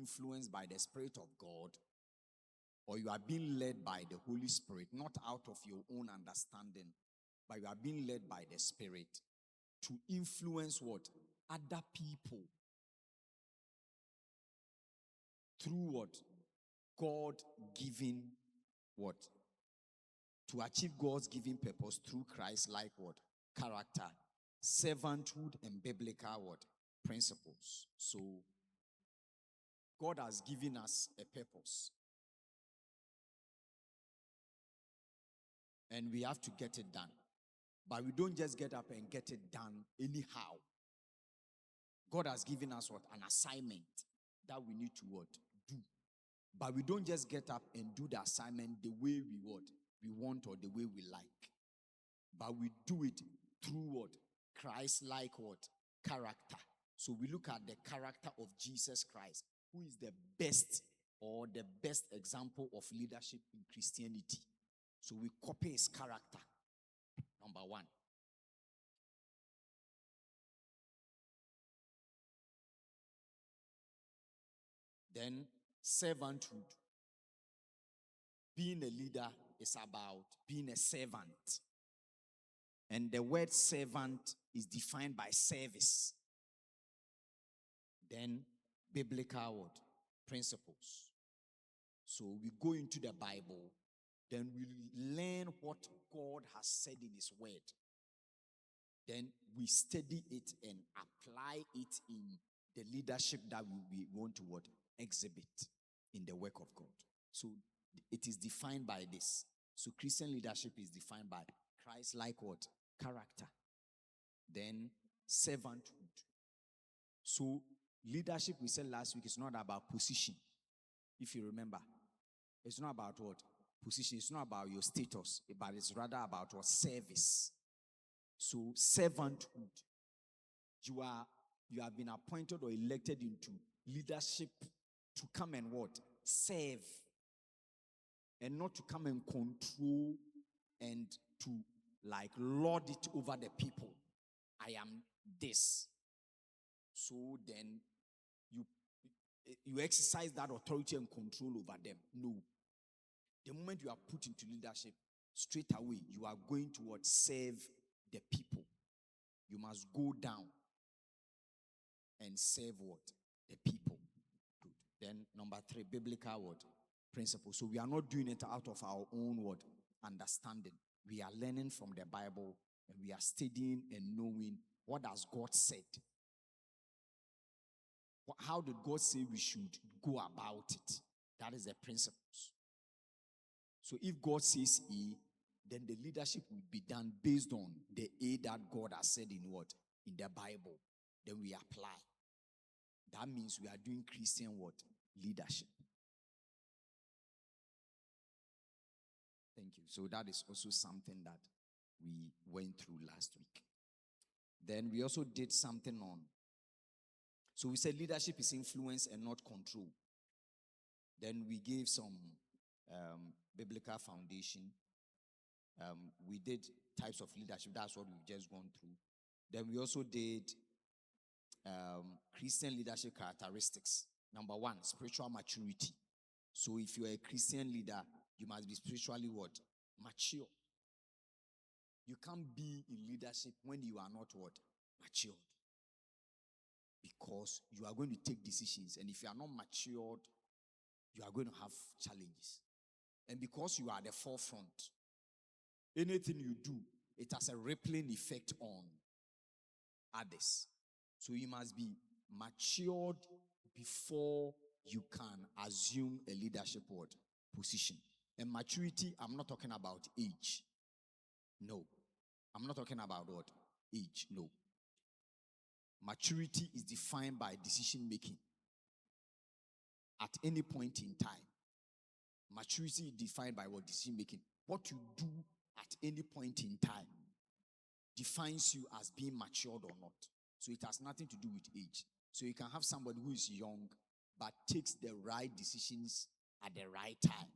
influenced by the Spirit of God, or you are being led by the Holy Spirit, not out of your own understanding, but you are being led by the Spirit to influence what? Other people. Through what? God-given what? To achieve God's given purpose through Christ-like what? Character, servanthood, and biblical what? Principles. So, God has given us a purpose. And we have to get it done. But we don't just get up and get it done anyhow. God has given us what? An assignment that we need to what? Do. But we don't just get up and do the assignment the way we what? We want or the way we like. But we do it through what? Christ-like what? Character. So we look at the character of Jesus Christ, who is the best or the best example of leadership in Christianity. So we copy his character. Number one. Then servanthood. Being a leader is about being a servant. And the word servant is defined by service. Then biblical word, principles. So we go into the Bible, then we learn what God has said in his word. Then we study it and apply it in the leadership that we want to what? Exhibit in the work of God. So it is defined by this. So Christian leadership is defined by Christ-like what? Character. Then servanthood. So leadership, we said last week, is not about position. If you remember, it's not about what? Position. It's not about your status, but it's rather about what? Service. So servanthood. You have been appointed or elected into leadership to come and what? Serve. And not to come and control and to like lord it over the people. I am this. So then you exercise that authority and control over them. No. The moment you are put into leadership, straight away you are going to what? Serve the people. You must go down and serve what? The people. Good. Then number 3, biblical what? Principles. So we are not doing it out of our own what? Understanding. We are learning from the Bible and we are studying and knowing what has God said. How did God say we should go about it? That is the principles. So if God says A, then the leadership will be done based on the A that God has said in what? In the Bible. Then we apply. That means we are doing Christian what? Leadership. Thank you. So that is also something that we went through last week. Then we also did something on. So we said leadership is influence and not control. Then we gave some biblical foundation. We did types of leadership. That's what we've just gone through. Then we also did Christian leadership characteristics. Number 1, spiritual maturity. So if you're a Christian leader, you must be spiritually what? Mature. You can't be in leadership when you are not what? Matured. Because you are going to take decisions, and if you are not matured, you are going to have challenges. And because you are at the forefront, anything you do, it has a rippling effect on others. So you must be matured before you can assume a leadership position. And maturity, I'm not talking about age. No. I'm not talking about what? Age. No. Maturity is defined by decision making at any point in time. Maturity is defined by what? Decision making. What you do at any point in time defines you as being matured or not. So it has nothing to do with age. So you can have somebody who is young but takes the right decisions at the right time,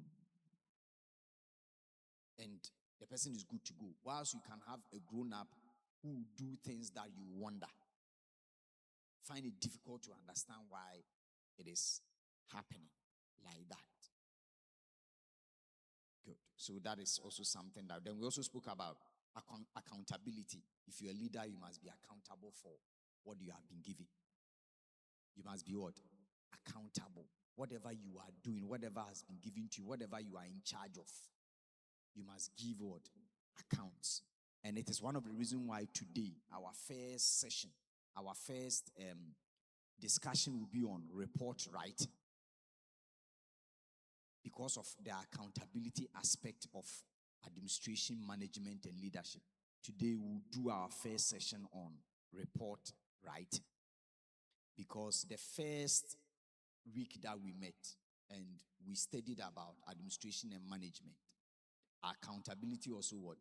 and the person is good to go. Whilst you can have a grown-up who do things that you wonder. Find it difficult to understand why it is happening like that. Good. So that is also something that, then we also spoke about accountability. If you're a leader, you must be accountable for what you have been given. You must be what? Accountable. Whatever you are doing, whatever has been given to you, whatever you are in charge of, you must give what? Accounts. And it is one of the reasons why today, our first session, our first discussion will be on report writing, because of the accountability aspect of administration, management, and leadership. Today we'll do our first session on report writing, because the first week that we met and we studied about administration and management, accountability also what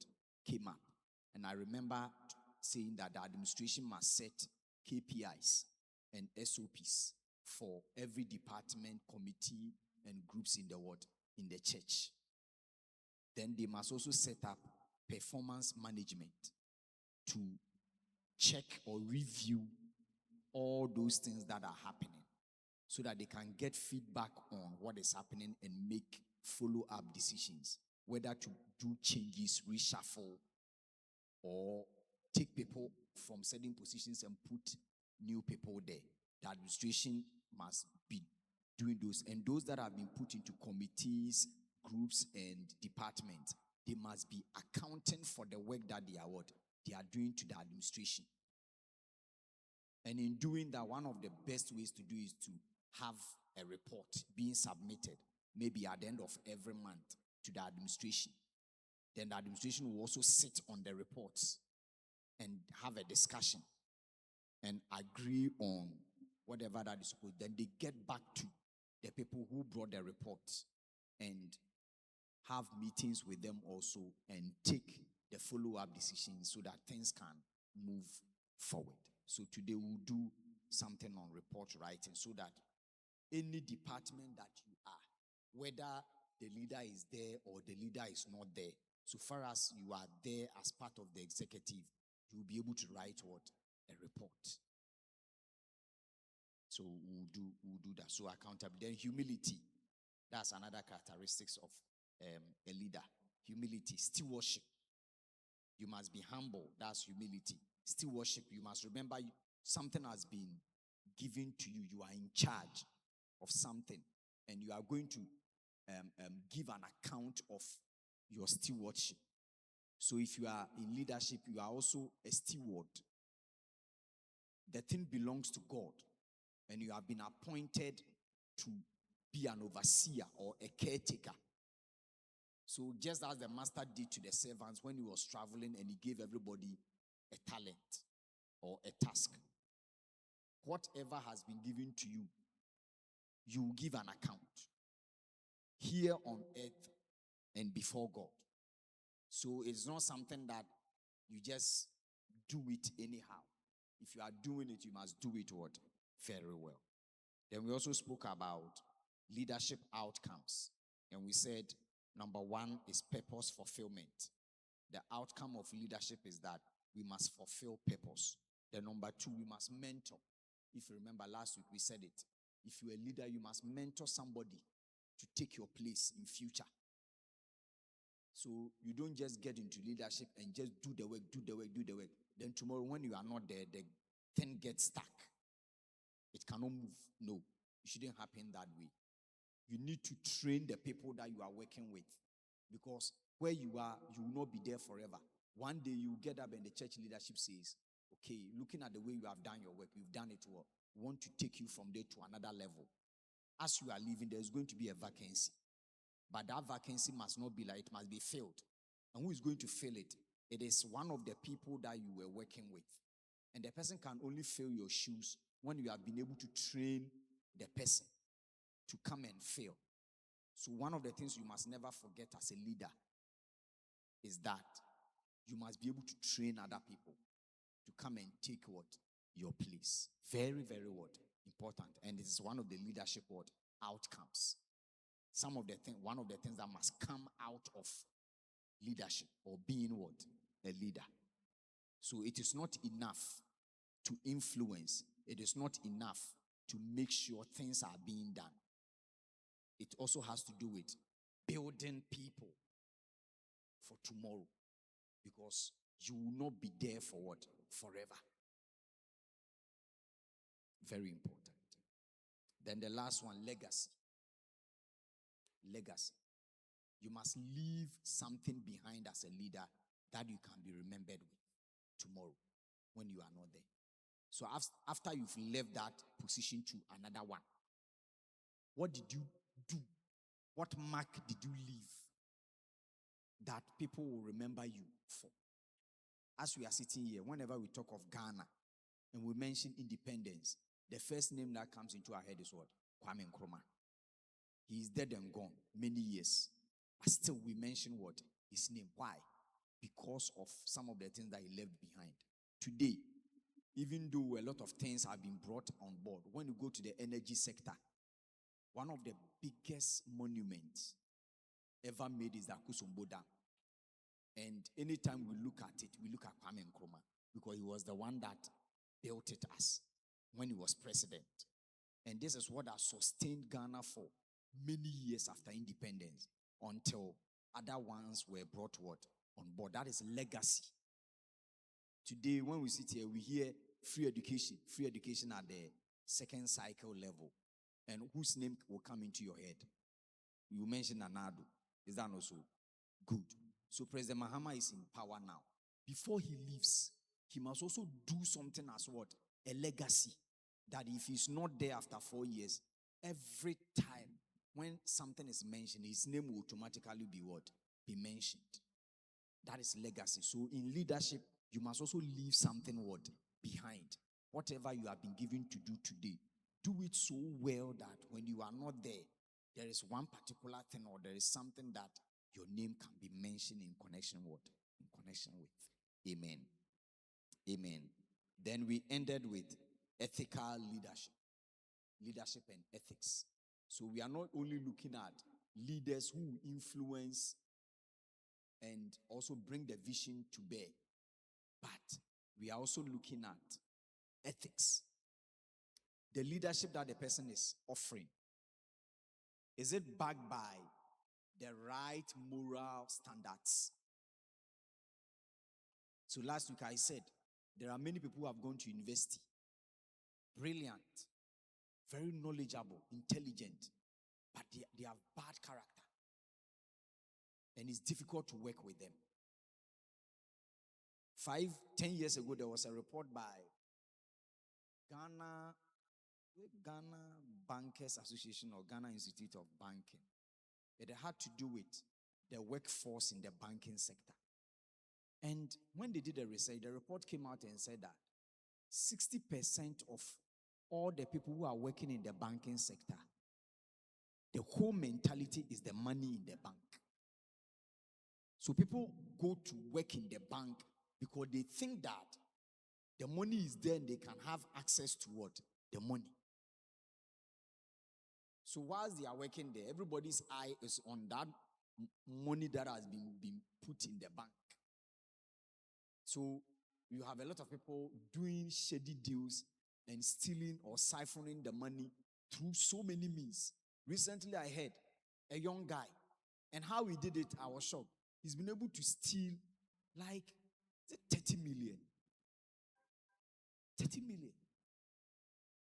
came up. And I remember saying that the administration must set KPIs and SOPs for every department, committee, and groups in the world, in the church. Then they must also set up performance management to check or review all those things that are happening, so that they can get feedback on what is happening and make follow-up decisions, whether to do changes, reshuffle, or take people from certain positions and put new people there. The administration must be doing those. And those that have been put into committees, groups, and departments, they must be accounting for the work that they are doing to the administration. And in doing that, one of the best ways to do is to have a report being submitted, maybe at the end of every month, to the administration. Then the administration will also sit on the reports and have a discussion and agree on whatever that is supposed. Then they get back to the people who brought the reports and have meetings with them also and take the follow-up decisions so that things can move forward. So today we'll do something on report writing, so that any department that you are, whether the leader is there or the leader is not there, so far as you are there as part of the executive, you'll be able to write what? A report. So we'll do that. So accountability. Then humility. That's another characteristics of a leader. Humility. Stewardship. You must be humble. That's humility. Stewardship. You must remember something has been given to you. You are in charge of something, and you are going to give an account of your stewardship. So if you are in leadership, you are also a steward. The thing belongs to God, and you have been appointed to be an overseer or a caretaker. So just as the master did to the servants when he was traveling and he gave everybody a talent or a task, whatever has been given to you, you will give an account here on earth and before God. So it's not something that you just do it anyhow. If you are doing it, you must do it what? Very well. Then we also spoke about leadership outcomes. And we said, number one is purpose fulfillment. The outcome of leadership is that we must fulfill purpose. Then number two, we must mentor. If you remember last week, we said it. If you're a leader, you must mentor somebody to take your place in future. So you don't just get into leadership and just do the work. Then tomorrow when you are not there, the thing gets stuck. It cannot move. No, it shouldn't happen that way. You need to train the people that you are working with, because where you are, you will not be there forever. One day you get up and the church leadership says, okay, looking at the way you have done your work, you've done it well. We want to take you from there to another level. As you are leaving, there's going to be a vacancy. But that vacancy must not be like, it must be filled. And who is going to fill it? It is one of the people that you were working with. And the person can only fill your shoes when you have been able to train the person to come and fill. So one of the things you must never forget as a leader is that you must be able to train other people to come and take what? Your place. Very, very what? Important. And this is one of the leadership what? Outcomes. One of the things that must come out of leadership or being what? A leader. So it is not enough to influence. It is not enough to make sure things are being done. it also has to do with building people for tomorrow, because you will not be there for what? Forever. Very important. Then the last one, legacy. Legacy. You must leave something behind as a leader that you can be remembered with tomorrow when you are not there. So after you've left that position to another one, what did you do? What mark did you leave that people will remember you for? As we are sitting here, whenever we talk of Ghana and we mention independence, the first name that comes into our head is what? Kwame Nkrumah. He is dead and gone many years. But still we mention what? His name. Why? Because of some of the things that he left behind. Today, even though a lot of things have been brought on board, when you go to the energy sector, one of the biggest monuments ever made is the Akosombo Dam. And anytime we look at it, we look at Kwame Nkrumah, because he was the one that built it us when he was president. And this is what has sustained Ghana for many years after independence, until other ones were brought what? On board. That is legacy. Today, when we sit here, we hear free education at the second cycle level. And whose name will come into your head? You mentioned Nana Addo. Is that also good? So President Mahama is in power now. Before he leaves, he must also do something as what? A legacy. That if he's not there after 4 years, every time when something is mentioned, his name will automatically be what? Be mentioned. That is legacy. So in leadership, you must also leave something what? Behind. Whatever you have been given to do today, do it so well that when you are not there, there is one particular thing or there is something that your name can be mentioned in connection with. In connection with. Amen. Amen. Then we ended with ethical leadership. Leadership and ethics. So we are not only looking at leaders who influence and also bring the vision to bear, but we are also looking at ethics. The leadership that the person is offering, is it backed by the right moral standards? So last week I said, there are many people who have gone to university, brilliant, very knowledgeable, intelligent, but they have bad character. And it's difficult to work with them. 5-10 years ago, there was a report by Ghana Bankers Association or Ghana Institute of Banking. It had to do with the workforce in the banking sector. And when they did the research, the report came out and said that 60% of all the people who are working in the banking sector, the whole mentality is the money in the bank. So people go to work in the bank because they think that the money is there and they can have access to what? The money. So whilst they are working there, everybody's eye is on that money that has been put in the bank. So you have a lot of people doing shady deals and stealing or siphoning the money through so many means. Recently I heard a young guy, and how he did it, I was shocked. He's been able to steal like 30 million. 30 million.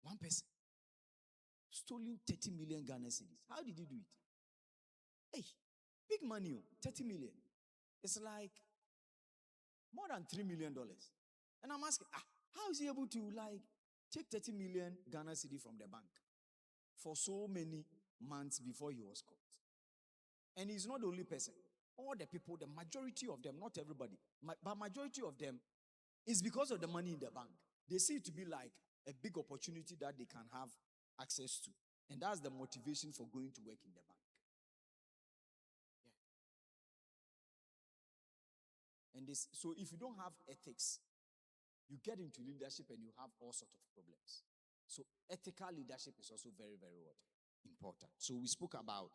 One person. Stolen 30 million Ghana cedis. How did he do it? Hey, big money, 30 million. It's like more than $3 million. And I'm asking, how is he able to take 30 million Ghana cedi from the bank for so many months before he was caught? And he's not the only person. All the people, the majority of them, not everybody, but majority of them, is because of the money in the bank. They see it to be like a big opportunity that they can have access to. And that's the motivation for going to work in the bank. Yeah. And so if you don't have ethics, you get into leadership and you have all sorts of problems. So ethical leadership is also very, very important. So we spoke about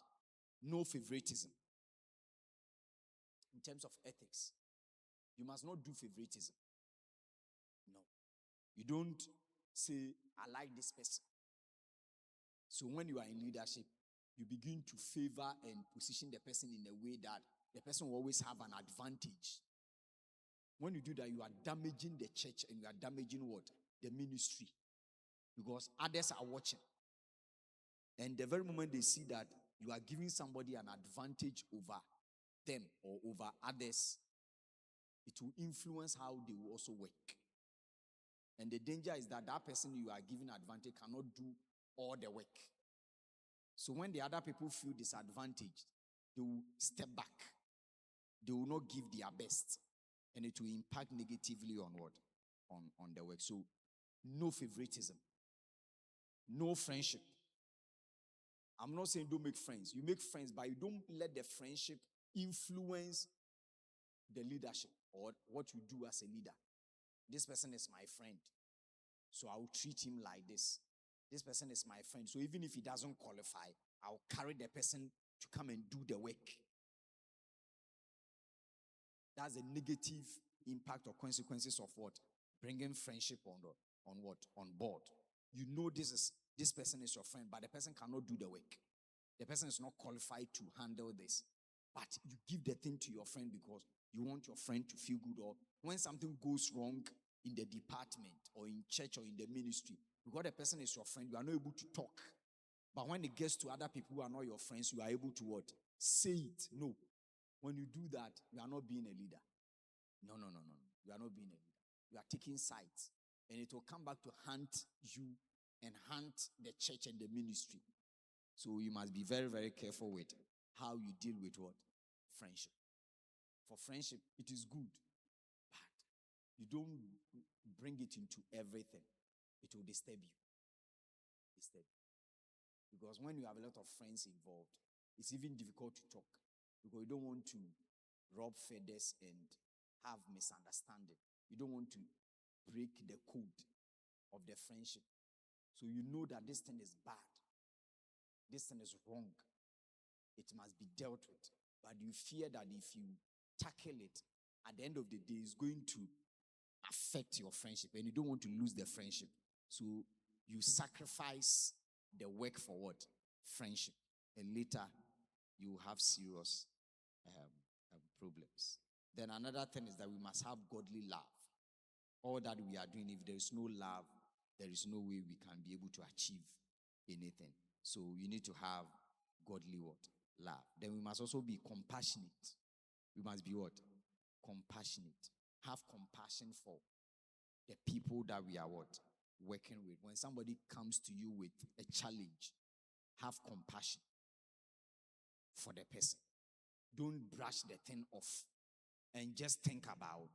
no favoritism. In terms of ethics, you must not do favoritism. No. You don't say, I like this person. So when you are in leadership, you begin to favor and position the person in a way that the person will always have an advantage. When you do that, you are damaging the church and you are damaging what? The ministry. Because others are watching. And the very moment they see that you are giving somebody an advantage over them or over others, it will influence how they will also work. And the danger is that that person you are giving advantage cannot do all the work. So when the other people feel disadvantaged, they will step back. They will not give their best. And it will impact negatively on what? On the work. So no favoritism. No friendship. I'm not saying don't make friends. You make friends, but you don't let the friendship influence the leadership or what you do as a leader. This person is my friend, so I will treat him like this. This person is my friend, so even if he doesn't qualify, I'll carry the person to come and do the work. That's a negative impact or consequences of what? Bringing friendship on what? On board. You know this person is your friend, but the person cannot do the work. The person is not qualified to handle this. But you give the thing to your friend because you want your friend to feel good. Or when something goes wrong in the department or in church or in the ministry, because the person is your friend, you are not able to talk. But when it gets to other people who are not your friends, you are able to what? Say it. No. When you do that, you are not being a leader. No. You are not being a leader. You are taking sides. And it will come back to haunt you and haunt the church and the ministry. So you must be very, very careful with how you deal with what? Friendship. For friendship, it is good, but you don't bring it into everything. It will disturb you. Because when you have a lot of friends involved, it's even difficult to talk because you don't want to rub feathers and have misunderstanding. You don't want to break the code of the friendship. So you know that this thing is bad. This thing is wrong. It must be dealt with. But you fear that if you tackle it, at the end of the day, it's going to affect your friendship. And you don't want to lose the friendship. So you sacrifice the work for what? Friendship. And later, you have serious problems. Then another thing is that we must have godly love. All that we are doing, if there is no love, there is no way we can be able to achieve anything. So you need to have godly what? Love. Then we must also be compassionate. We must be what? Compassionate. Have compassion for the people that we are what? Working with. When somebody comes to you with a challenge, have compassion for the person. Don't brush the thing off and just think about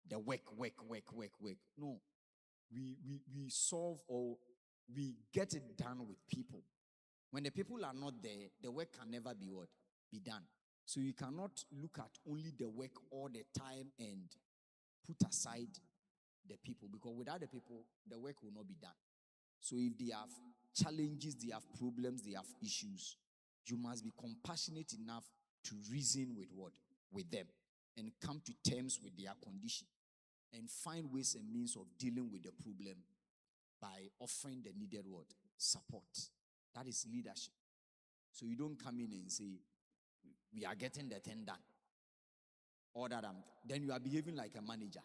the work. No. We solve or we get it done with people. When the people are not there, the work can never be what? Be done. So you cannot look at only the work all the time and put aside the people, because without the people, the work will not be done. So if they have challenges, they have problems, they have issues, you must be compassionate enough to reason with what? With them and come to terms with their condition and find ways and means of dealing with the problem by offering the needed what? Support. That is leadership. So you don't come in and say, we are getting the thing done. Or that then you are behaving like a manager.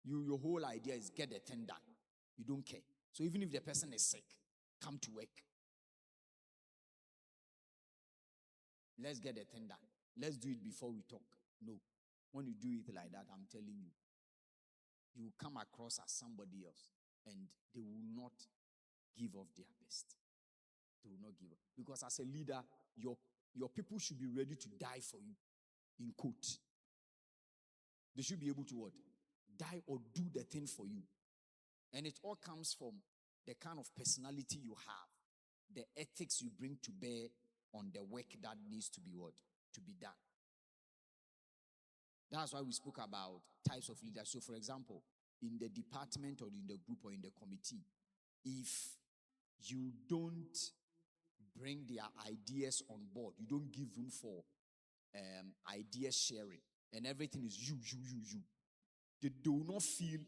Your whole idea is get the thing done. You don't care. So even if the person is sick, come to work. Let's get the thing done. Let's do it before we talk. No. When you do it like that, I'm telling you, you will come across as somebody else and they will not give off their best. They will not give up. Because as a leader, your people should be ready to die for you. In quote. They should be able to what? Die or do the thing for you. And it all comes from the kind of personality you have, the ethics you bring to bear on the work that needs to be what? To be done. That's why we spoke about types of leaders. So for example, in the department or in the group or in the committee, if you don't bring their ideas on board, you don't give room for idea sharing, and everything is you. They do not feel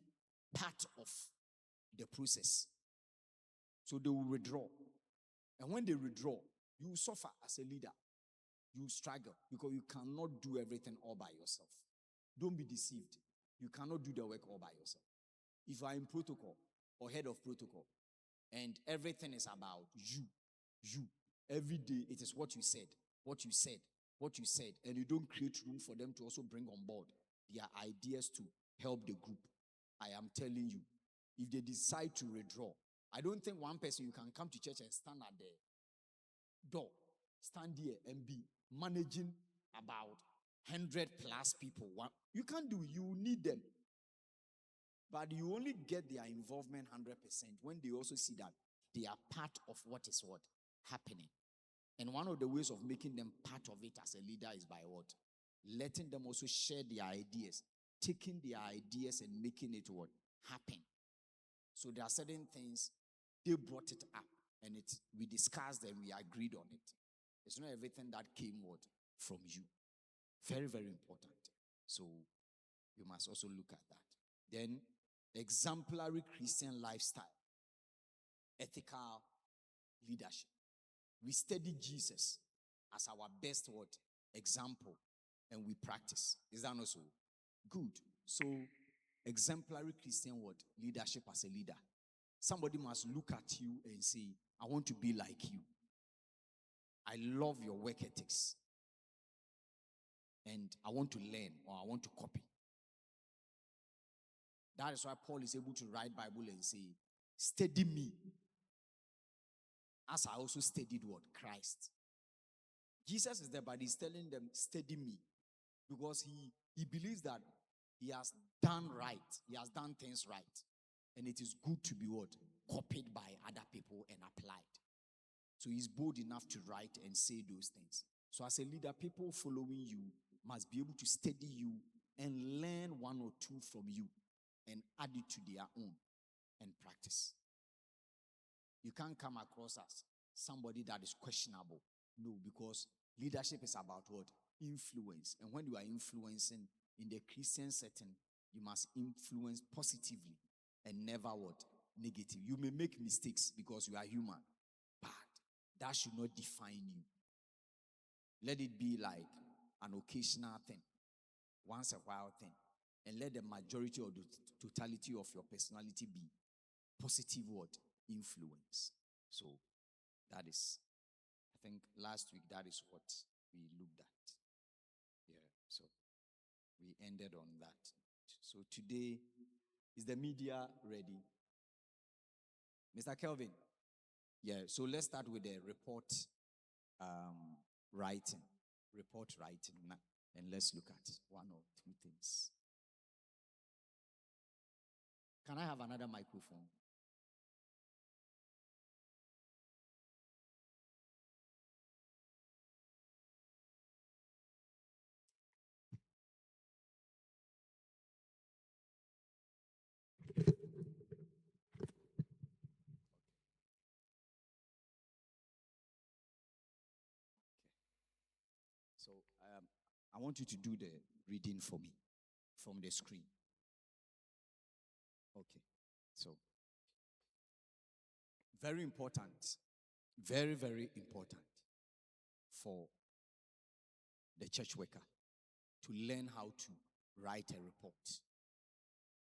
part of the process. So they will withdraw. And when they withdraw, You suffer as a leader. You struggle because you cannot do everything all by yourself. Don't be deceived. You cannot do the work all by yourself. If you are in protocol or head of protocol and everything is about you, every day it is what you said, and you don't create room for them to also bring on board their ideas to help the group. I am telling you, if they decide to withdraw, I don't think one person you can come to church and stand at the door, stand here and be managing about 100 plus people. You can't do it. You need them. But you only get their involvement 100% when they also see that they are part of what is happening. And one of the ways of making them part of it as a leader is by what? Letting them also share their ideas, taking their ideas and making it happen. So there are certain things, they brought it up and we discussed and we agreed on it. It's not everything that came from you. Very, very important. So you must also look at that. Then exemplary Christian lifestyle, ethical leadership. We study Jesus as our best example and we practice. Is that not so? Good. So exemplary Christian leadership as a leader. Somebody must look at you and say, I want to be like you. I love your work ethics. And I want to learn or I want to copy. That is why Paul is able to write Bible and say, study me as I also studied Christ. Jesus is there, but he's telling them, study me. Because he believes that he has done right. He has done things right. And it is good to be copied by other people and applied. So he's bold enough to write and say those things. So as a leader, people following you must be able to study you and learn one or two from you and add it to their own and practice. You can't come across as somebody that is questionable. No, because leadership is about influence. And when you are influencing in the Christian setting, you must influence positively and never negative. You may make mistakes because you are human, but that should not define you. Let it be like an occasional thing, once a while thing, and let the majority or the totality of your personality be positive influence. So that is, I think last week, that is what we looked at. Yeah, so we ended on that. So today, is the media ready? Mr. Kelvin? Yeah, so let's start with the report writing. Report writing. And let's look at one or two things. Can I have another microphone? So I want you to do the reading for me from the screen. Okay. So very important, very, very important for the church worker to learn how to write a report.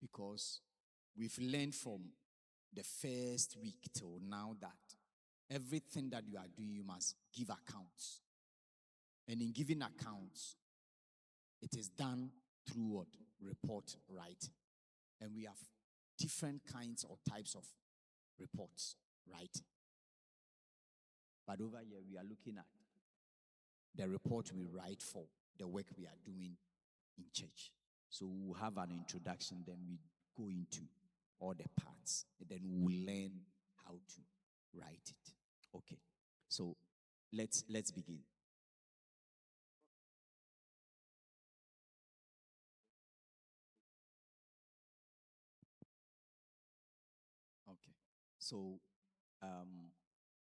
Because we've learned from the first week till now that everything that you are doing, you must give accounts. And in giving accounts, it is done through report writing. And we have different kinds or types of reports writing. But over here, we are looking at the report we write for the work we are doing in church. So we'll have an introduction, then we go into all the parts, and then we'll learn how to write it. Okay, so let's begin. Okay, so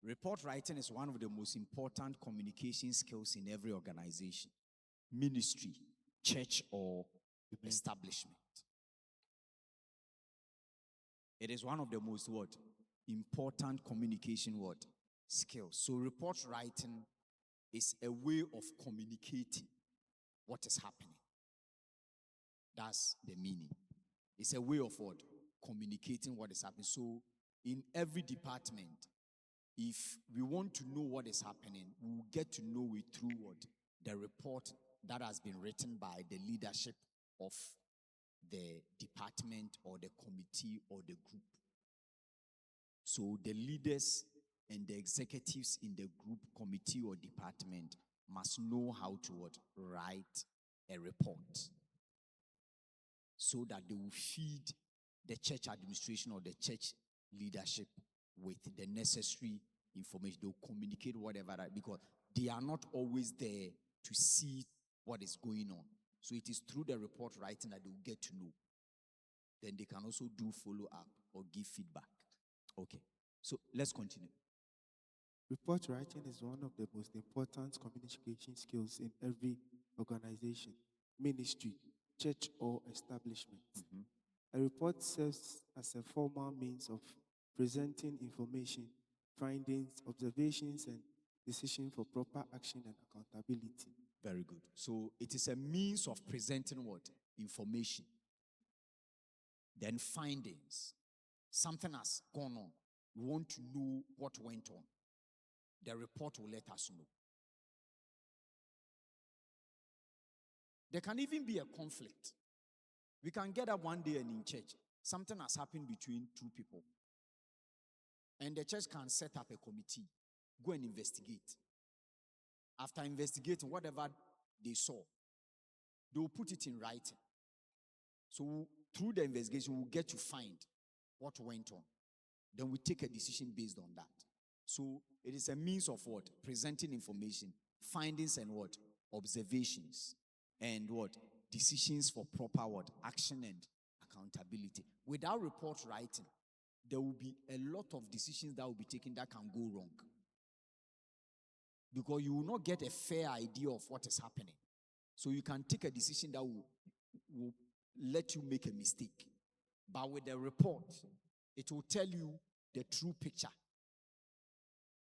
report writing is one of the most important communication skills in every organization, ministry, church, or establishment. It is one of the most important communication skills. So report writing is a way of communicating what is happening. That's the meaning. It's a way of what? Communicating what is happening. So in every department, if we want to know what is happening, we will get to know it through what? The report that has been written by the leadership of the department or the committee or the group. So the leaders and the executives in the group, committee, or department must know how to what? Write a report, so that they will feed the church administration or the church leadership with the necessary information. They will communicate whatever, because they are not always there to see what is going on. So it is through the report writing that they will get to know. Then they can also do follow-up or give feedback. Okay, so let's continue. Report writing is one of the most important communication skills in every organization, ministry, church, or establishment. A report serves as a formal means of presenting information, findings, observations, and decisions for proper action and accountability. Very good. So it is a means of presenting what? Information. Then findings. Something has gone on. We want to know what went on. The report will let us know. There can even be a conflict. We can get up one day and in church, something has happened between two people. And the church can set up a committee, go and investigate. After investigating whatever they saw, they will put it in writing. So through the investigation, we'll get to find what went on. Then we take a decision based on that. So it is a means of what? Presenting information, findings and what? Observations. And what? Decisions for proper what? Action and accountability. Without report writing, there will be a lot of decisions that will be taken that can go wrong. Because you will not get a fair idea of what is happening. So you can take a decision that will let you make a mistake. But with the report, it will tell you the true picture.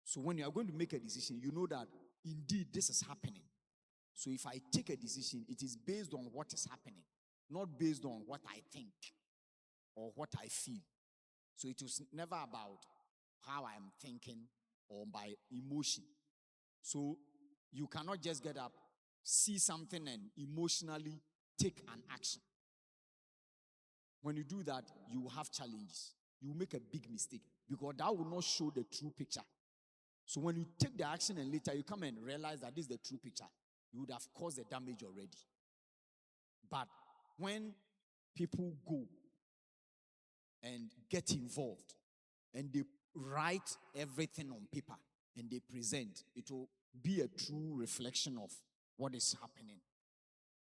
So when you are going to make a decision, you know that indeed this is happening. So if I take a decision, it is based on what is happening, not based on what I think or what I feel. So it was never about how I am thinking or by emotion. So you cannot just get up, see something and emotionally take an action. When you do that, you will have challenges. You will make a big mistake because that will not show the true picture. So when you take the action and later you come and realize that this is the true picture, you would have caused the damage already. But when people go and get involved and they write everything on paper and they present, it will be a true reflection of what is happening.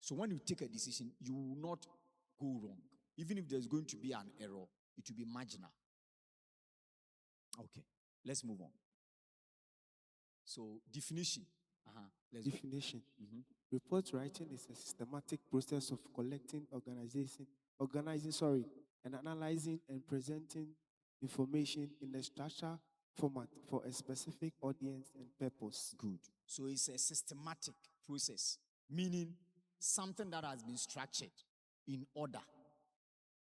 So when you take a decision, you will not go wrong. Even if there's going to be an error, it will be marginal. Okay, let's move on. So definition. Definition. Report writing is a systematic process of collecting, organizing, and analyzing and presenting information in a structured format for a specific audience and purpose. Good. So it's a systematic process, meaning something that has been structured in order.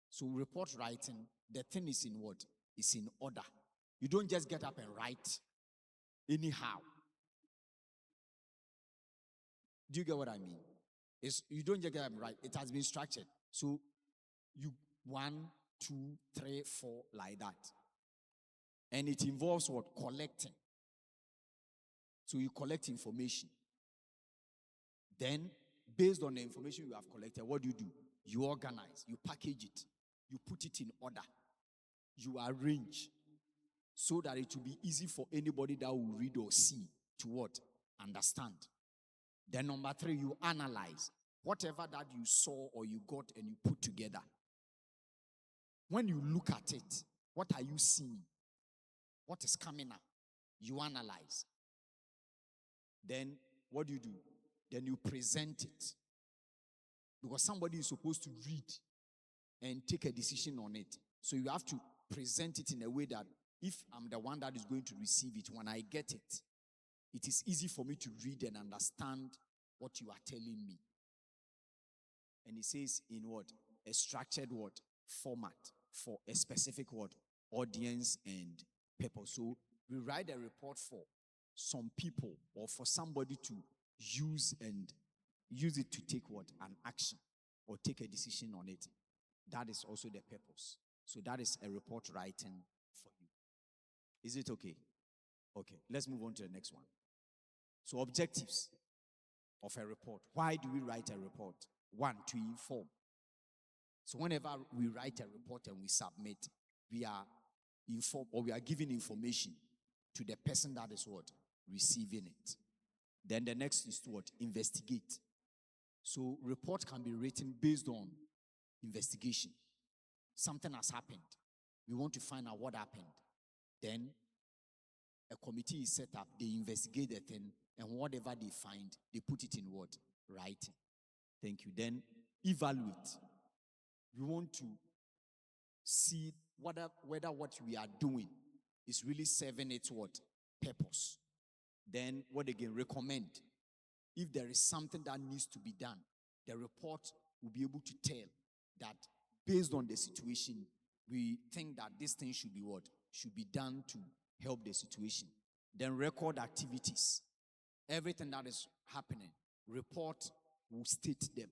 So report writing, the thing is in what? It's in order. You don't just get up and write anyhow. Do you get what I mean? You don't just get up and write. It has been structured. So you 1, 2, 3, 4 like that. And it involves what? Collecting. So you collect information. Then, based on the information you have collected, what do? You organize, you package it, you put it in order, you arrange so that it will be easy for anybody that will read or see to what? Understand. Then number 3, you analyze whatever that you saw or you got and you put together. When you look at it, what are you seeing? What is coming up? You analyze. Then what do? Then you present it. Because somebody is supposed to read and take a decision on it. So you have to present it in a way that if I'm the one that is going to receive it, when I get it, it is easy for me to read and understand what you are telling me. And it says in what? A structured what? Format for a specific what? Audience and purpose. So we write a report for some people or for somebody to use it to take what? An action or take a decision on it. That is also the purpose. So that is a report writing for you. Is it okay? Okay, let's move on to the next one. So objectives of a report. Why do we write a report? One, to inform. So whenever we write a report and we submit, we are informed or we are giving information to the person that is what? Receiving it. Then the next is to what? Investigate. So report can be written based on investigation. Something has happened. We want to find out what happened. Then a committee is set up. They investigate the thing, and whatever they find, they put it in what? Writing. Thank you. Then evaluate. We want to see whether what we are doing is really serving its what? Purpose. Then what again? Recommend. If there is something that needs to be done, the report will be able to tell that based on the situation, we think that this thing should be what? Should be done to help the situation. Then record activities. Everything that is happening, report will state them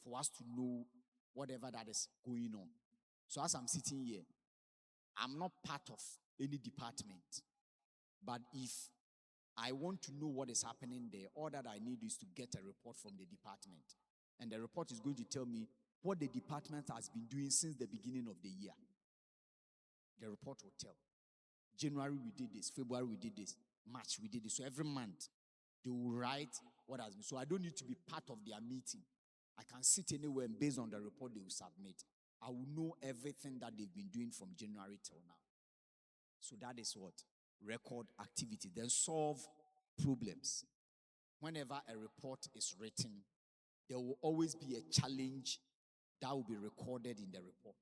for us to know whatever that is going on. So as I'm sitting here, I'm not part of any department. But if I want to know what is happening there, all that I need is to get a report from the department. And the report is going to tell me what the department has been doing since the beginning of the year. The report will tell. January we did this, February we did this, March we did this. So every month they will write what has been. So I don't need to be part of their meeting. I can sit anywhere and based on the report they will submit, I will know everything that they've been doing from January till now. So that is what? Record activity. Then solve problems. Whenever a report is written, there will always be a challenge that will be recorded in the report.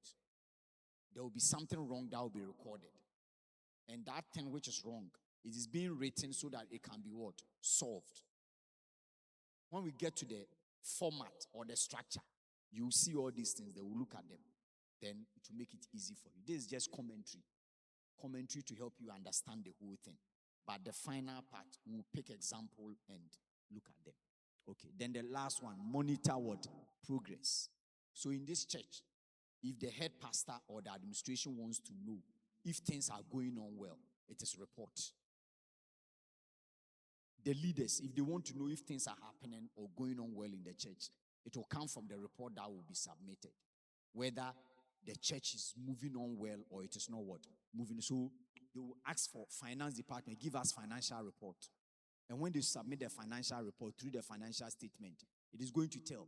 There will be something wrong that will be recorded. And that thing which is wrong, it is being written so that it can be what? Solved. When we get to the format or the structure, you will see all these things. They will look at them. Then it will make it easy for you. This is just commentary. Commentary to help you understand the whole thing. But the final part, we'll pick example and look at them. Okay, then the last one, monitor what? Progress. So in this church, if the head pastor or the administration wants to know if things are going on well, it is report. The leaders, if they want to know if things are happening or going on well in the church, it will come from the report that will be submitted. Whether the church is moving on well or it is not what? Moving. So they will ask for finance department, give us financial report. And when they submit the financial report through the financial statement, it is going to tell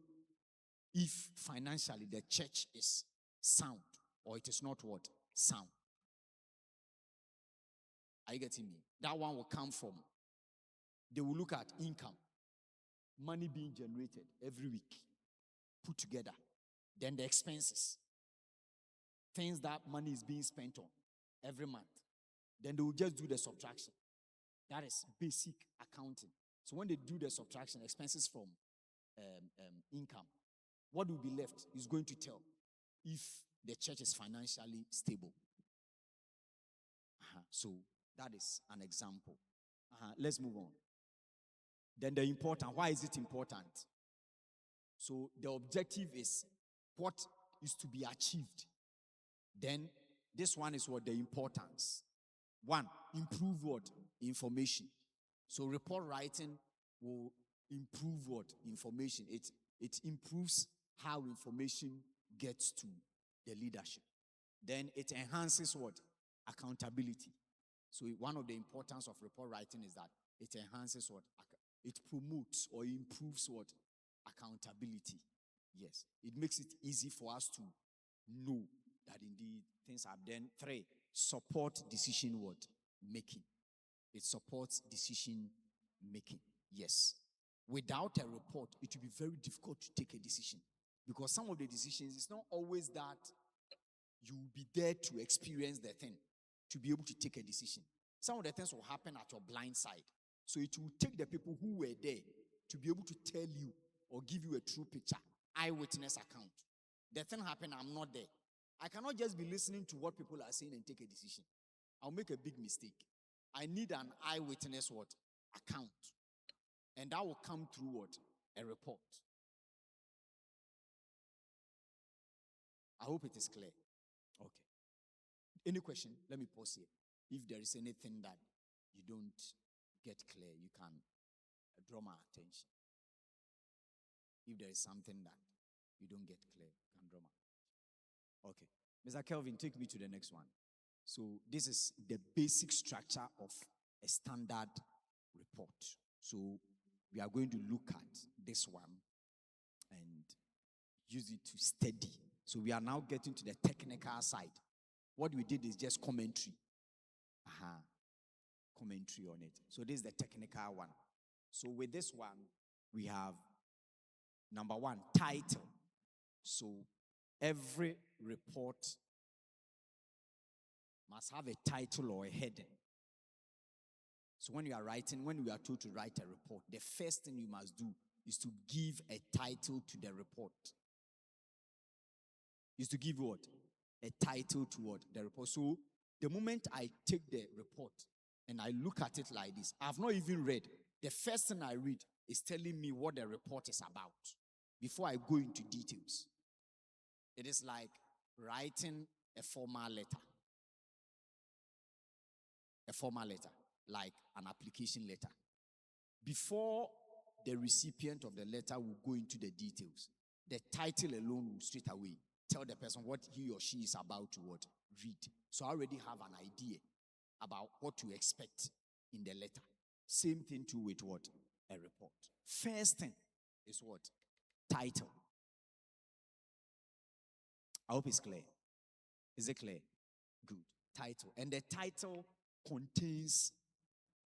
if financially the church is sound or it is not what? Sound. Are you getting me? That one will come from, they will look at income, money being generated every week, put together. Then the expenses, things that money is being spent on every month. Then they will just do the subtraction. That is basic accounting. So when they do the subtraction, expenses from income, what will be left is going to tell if the church is financially stable. So that is an example. Let's move on. Then the important. Why is it important? So the objective is what is to be achieved. Then this one is what? The importance. One, improve what? Information. So report writing will improve what? Information. It improves how information gets to the leadership. Then it enhances what? Accountability. So one of the importance of report writing is that it enhances what? It promotes or improves what? Accountability. Yes. It makes it easy for us to know that indeed things are done. 3, support decision what? Making. It supports decision making. Yes. Without a report, it will be very difficult to take a decision. Because some of the decisions, it's not always that you will be there to experience the thing. to be able to take a decision. Some of the things will happen at your blind side. So it will take the people who were there to be able to tell you or give you a true picture, eyewitness account. The thing happened, I'm not there. I cannot just be listening to what people are saying and take a decision. I'll make a big mistake. I need an eyewitness what? Account. And that will come through what? A report. I hope it is clear. Okay. Any question? Let me pause here. If there is anything that you don't get clear, you can draw my attention. If there is something that you don't get clear, you can draw my attention. Okay. Mr. Kelvin, take me to the next one. So this is the basic structure of a standard report. So we are going to look at this one and use it to study. So we are now getting to the technical side. What we did is just commentary. Commentary on it. So this is the technical one. So with this one, we have number one, title. So every report must have a title or a heading. So when you are writing, when you are told to write a report, the first thing you must do is to give a title to the report. Is to give what? A title to what? The report. So the moment I take the report and I look at it like this, I've not even read. The first thing I read is telling me what the report is about before I go into details. It is like writing a formal letter. A formal letter, like an application letter. Before the recipient of the letter will go into the details, the title alone will straight away tell the person what he or she is about to what? Read. So I already have an idea about what to expect in the letter. Same thing too with what? A report. First thing is what? Title. I hope it's clear. Is it clear? Good. Title. And the title contains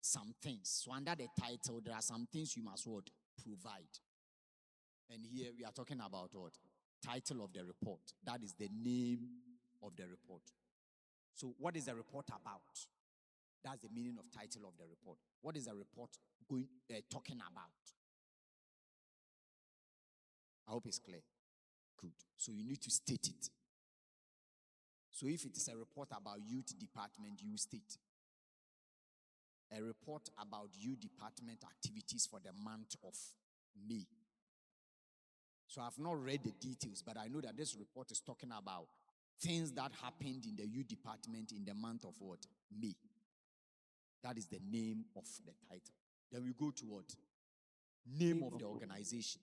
some things. So under the title, there are some things you must what? Provide. And here we are talking about what? Title of the report. That is the name of the report. So what is the report about? That's the meaning of title of the report. What is the report talking about? I hope it's clear. Good. So you need to state it. So if it is a report about youth department, you state. A report about youth department activities for the month of May. So I've not read the details, but I know that this report is talking about things that happened in the youth department in the month of what? May. That is the name of the title. Then we go to what? Name of the organization.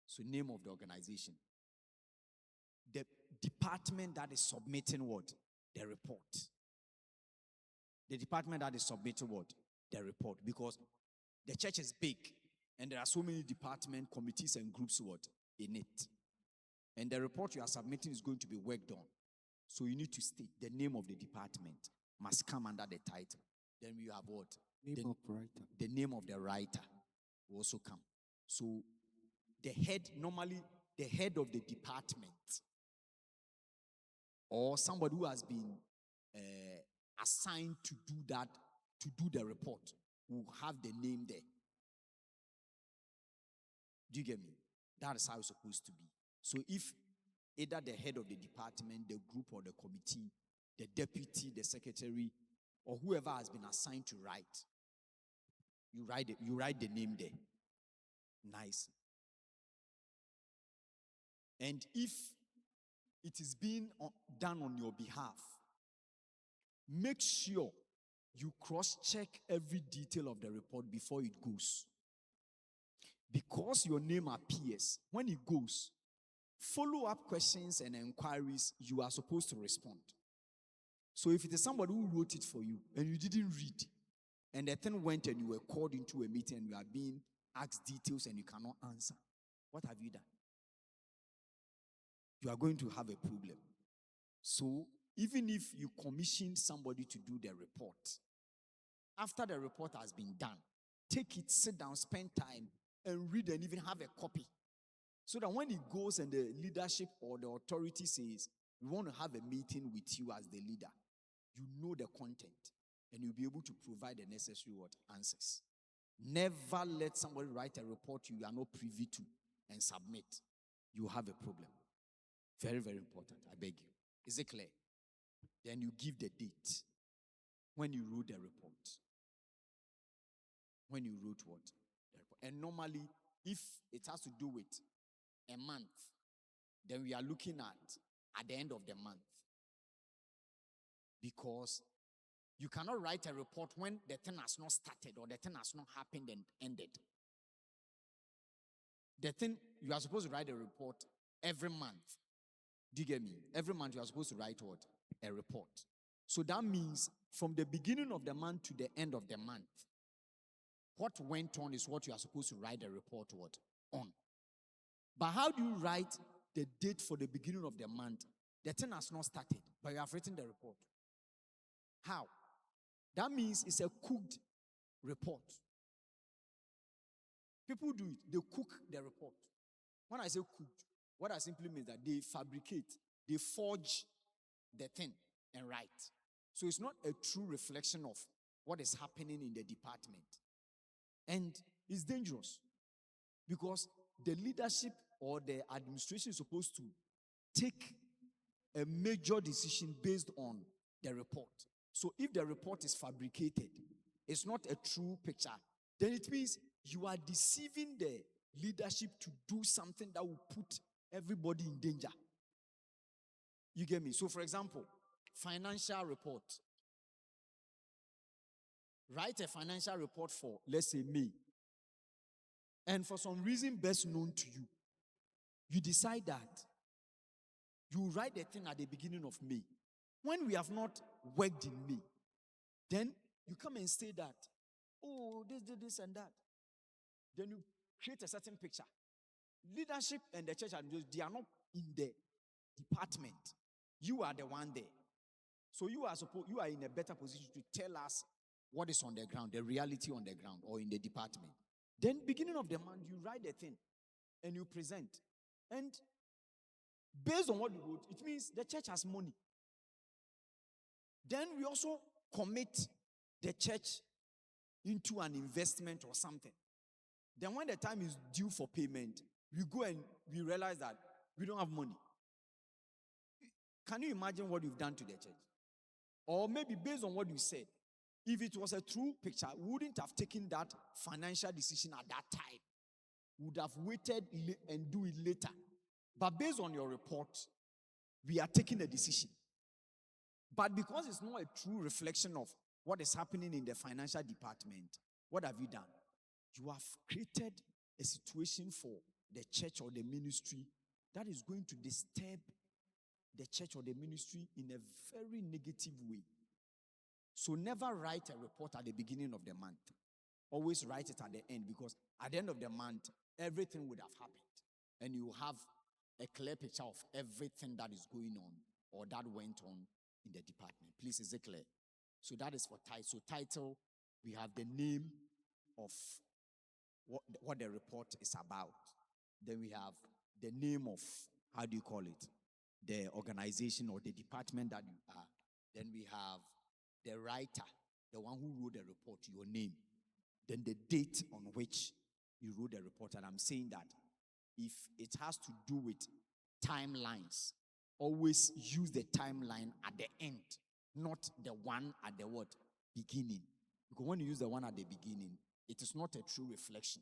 So name of the organization. The department that is submitting what? The report. The department that is submitting what? The report. Because the church is big and there are so many department, committees and groups what? In it. And the report you are submitting is going to be worked on. So you need to state the name of the department must come under the title. Then you have what? Name of writer. The name of the writer will also come. So the head, normally the head of the department or somebody who has been assigned to do that, to do the report, will have the name there. Do you get me? That is how it's supposed to be. So if either the head of the department, the group or the committee, the deputy, the secretary, or whoever has been assigned to write, you write the name there. Nice. And if it is being done on your behalf, make sure you cross-check every detail of the report before it goes. Because your name appears, when it goes, follow-up questions and inquiries, you are supposed to respond. So if it is somebody who wrote it for you and you didn't read, and the thing went and you were called into a meeting and you are being asked details and you cannot answer, what have you done? You are going to have a problem. So even if you commission somebody to do the report, after the report has been done, take it, sit down, spend time, and read and even have a copy. So that when it goes and the leadership or the authority says, we want to have a meeting with you as the leader, you know the content, and you'll be able to provide the necessary answers. Never let somebody write a report you are not privy to and submit. You have a problem. Very, very important. I beg you. Is it clear? Then you give the date when you wrote the report. When you wrote what? The report. And normally, if it has to do with a month, then we are looking at the end of the month. Because you cannot write a report when the thing has not started or the thing has not happened and ended. The thing, you are supposed to write a report every month. Do you get me? Every month you are supposed to write what? A report. So that means from the beginning of the month to the end of the month, what went on is what you are supposed to write a report on. But how do you write the date for the beginning of the month? The thing has not started, but you have written the report. How? That means it's a cooked report. People do it. They cook the report. When I say cooked, what I simply means that they fabricate, they forge the thing and write. So it's not a true reflection of what is happening in the department. And it's dangerous because the leadership or the administration is supposed to take a major decision based on the report. So if the report is fabricated, it's not a true picture, then it means you are deceiving the leadership to do something that will put everybody in danger. You get me? So for example, financial report. Write a financial report for, let's say, May. And for some reason best known to you, you decide that you write the thing at the beginning of May. When we have not worked in May, then you come and say that, oh, this and that. Then you create a certain picture. Leadership and the church, they are not in the department. You are the one there. So you are in a better position to tell us what is on the ground, the reality on the ground or in the department. Then beginning of the month, you write the thing and you present. And based on what you wrote, it means the church has money. Then we also commit the church into an investment or something. Then when the time is due for payment, we go and we realize that we don't have money. Can you imagine what you've done to the church? Or maybe based on what you said, if it was a true picture, we wouldn't have taken that financial decision at that time. We would have waited and do it later. But based on your report, we are taking a decision. But because it's not a true reflection of what is happening in the financial department, what have you done? You have created a situation for the church or the ministry that is going to disturb the church or the ministry in a very negative way. So never write a report at the beginning of the month. Always write it at the end, because at the end of the month, everything would have happened. And you have a clear picture of everything that is going on or that went on in the department. Please, is it clear? So that is for title. So title, we have the name of what the report is about. Then we have the name of, how do you call it? The organization or the department that you are. Then we have the writer, the one who wrote the report, your name. Then the date on which you wrote the report. And I'm saying that if it has to do with timelines, always use the timeline at the end, not the one at the what? Beginning. Because when you use the one at the beginning, it is not a true reflection.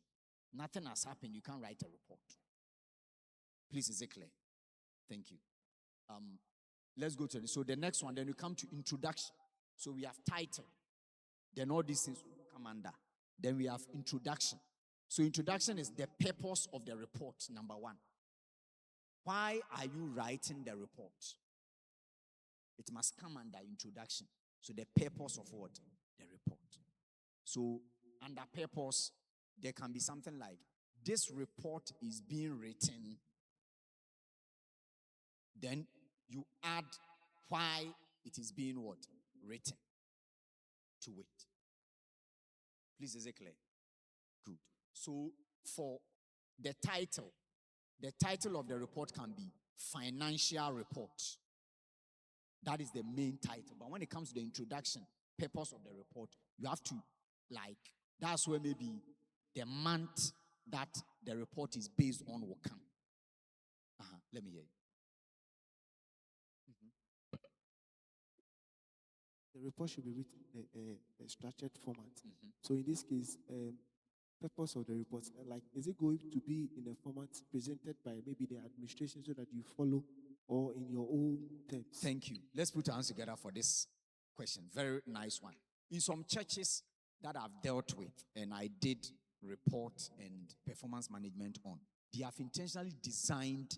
Nothing has happened. You can't write a report. Please, is it clear? Thank you. Let's go to this. So the next one, then we come to introduction. So we have title. Then all these things will come under. Then we have introduction. So introduction is the purpose of the report, number one. Why are you writing the report? It must come under introduction. So the purpose of what? The report. So under purpose, there can be something like, this report is being written. Then you add why it is being what? Written to it. Please, is it clear? Good. So for the title of the report can be financial report. That is the main title. But when it comes to the introduction, purpose of the report, you have to, that's where maybe the month that the report is based on will come. Let me hear you. The report should be written in a structured format. So in this case, purpose of the report, is it going to be in a format presented by maybe the administration so that you follow, or in your own terms? Thank you. Let's put our hands together for this question. Very nice one. In some churches that I've dealt with, and I did report and performance management on, they have intentionally designed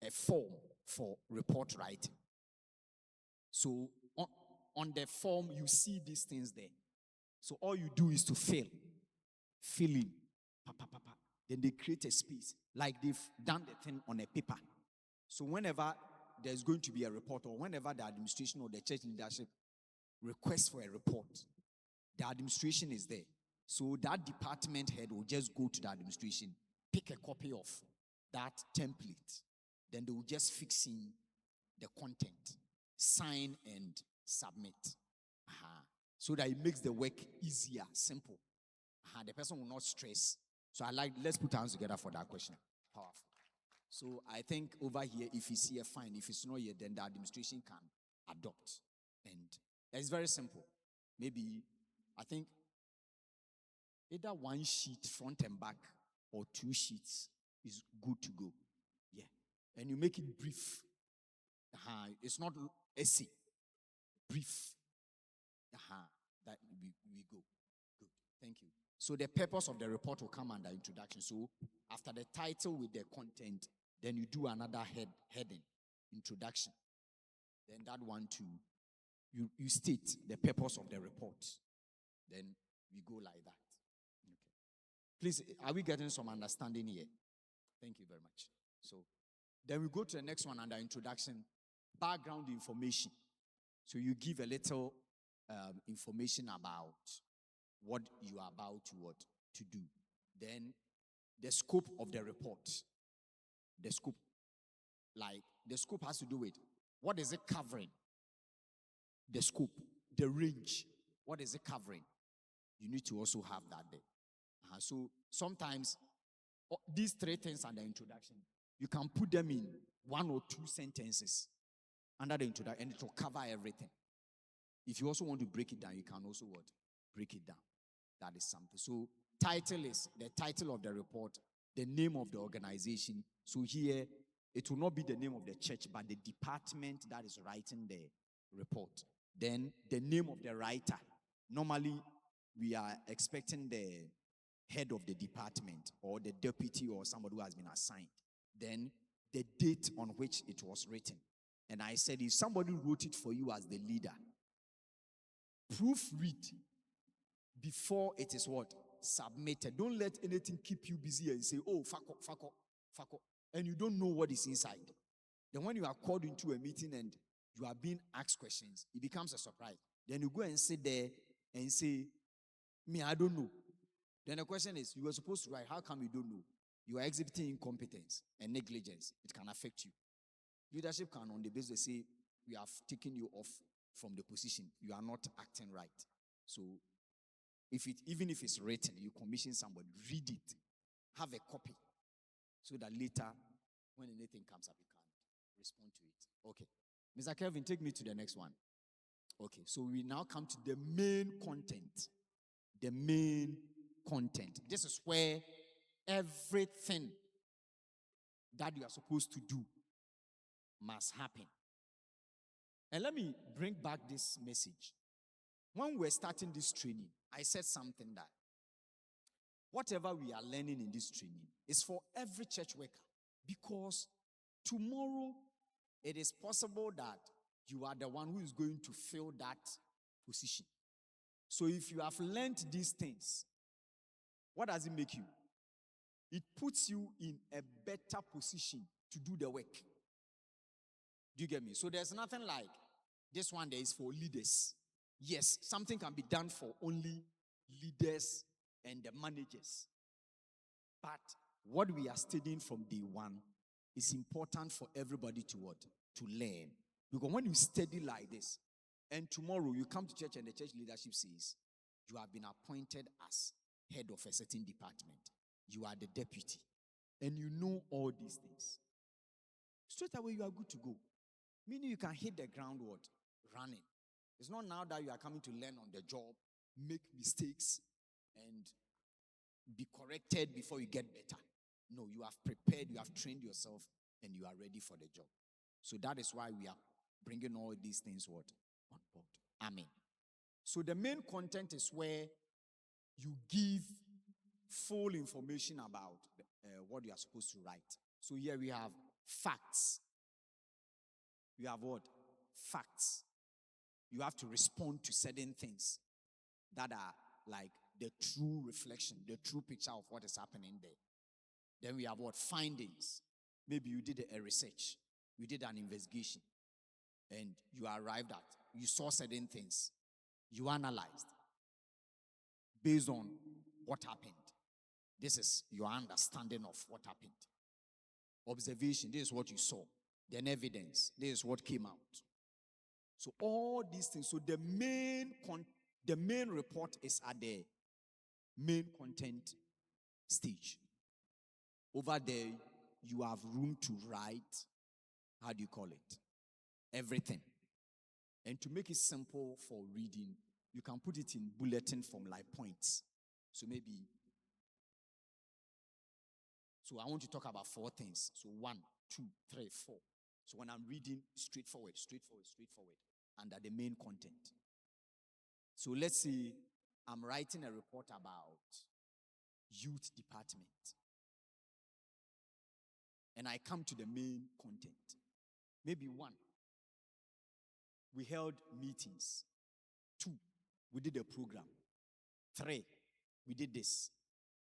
a form for report writing. So on the form, you see these things there. So all you do is to fill in, then they create a space, like they've done the thing on a paper. So whenever there's going to be a report, or whenever the administration or the church leadership requests for a report, the administration is there. So that department head will just go to the administration, pick a copy of that template, then they will just fix in the content, sign and submit. So that it makes the work easier, simple. The person will not stress. So let's put our hands together for that question. Powerful. So I think over here, if it's here, fine. If it's not here, then the administration can adopt. And it's very simple. Maybe, I think, either one sheet, front and back, or 2 sheets is good to go. Yeah. And you make it brief. It's not essay. Brief. That we go. Good. Thank you. So the purpose of the report will come under introduction. So after the title with the content, then you do another heading, introduction. Then that one too, you state the purpose of the report. Then we go like that. Okay. Please, are we getting some understanding here? Thank you very much. So then we go to the next one under introduction, background information. So you give a little information about what you are about to do. Then the scope of the report. The scope has to do with what is it covering? The scope, the range, what is it covering? You need to also have that there. So sometimes these 3 things under introduction, you can put them in 1 or 2 sentences under the introduction, and it will cover everything. If you also want to break it down, you can also break it down. That is something. So title is the title of the report, the name of the organization. So here, it will not be the name of the church, but the department that is writing the report. Then the name of the writer. Normally, we are expecting the head of the department or the deputy or somebody who has been assigned. Then the date on which it was written. And I said, if somebody wrote it for you as the leader, proofread before it is what? Submitted. Don't let anything keep you busy and say, oh, fuck up. And you don't know what is inside. Then when you are called into a meeting and you are being asked questions, it becomes a surprise. Then you go and sit there and say, me, I don't know. Then the question is, you were supposed to write, how come you don't know? You are exhibiting incompetence and negligence. It can affect you. Leadership can, on the basis, say, we have taken you off from the position. You are not acting right. So, even if it's written, you commission somebody, read it, have a copy, so that later, when anything comes up, you can respond to it. Okay. Mr. Kelvin, take me to the next one. Okay, so we now come to the main content. The main content. This is where everything that you are supposed to do must happen. And let me bring back this message. When we're starting this training, I said something that whatever we are learning in this training is for every church worker, because tomorrow it is possible that you are the one who is going to fill that position. So if you have learned these things, what does it make you? It puts you in a better position to do the work. Do you get me? So there's nothing like this one there is for leaders. Yes, something can be done for only leaders and the managers. But what we are studying from day one is important for everybody to what? To learn. Because when you study like this, and tomorrow you come to church and the church leadership says, you have been appointed as head of a certain department. You are the deputy. And you know all these things. Straight away, you are good to go. Meaning you can hit the ground running. It's not now that you are coming to learn on the job, make mistakes, and be corrected before you get better. No, you have prepared, you have trained yourself, and you are ready for the job. So that is why we are bringing all these things on board. Amen. So the main content is where you give full information about what you are supposed to write. So here we have facts. You have what? Facts. You have to respond to certain things that are like the true reflection, the true picture of what is happening there. Then we have what? Findings. Maybe you did a research. You did an investigation. And you arrived at, you saw certain things. You analyzed based on what happened. This is your understanding of what happened. Observation, this is what you saw. Then evidence, this is what came out. So all these things. So the main report is at the main content stage. Over there, you have room to write, how do you call it? Everything. And to make it simple for reading, you can put it in bulletin form like points. So maybe, so I want to talk about 4 things. So 1, 2, 3, 4. So when I'm reading, straightforward, under the main content. So let's say I'm writing a report about youth department. And I come to the main content. Maybe 1, we held meetings. 2, we did a program. 3, we did this.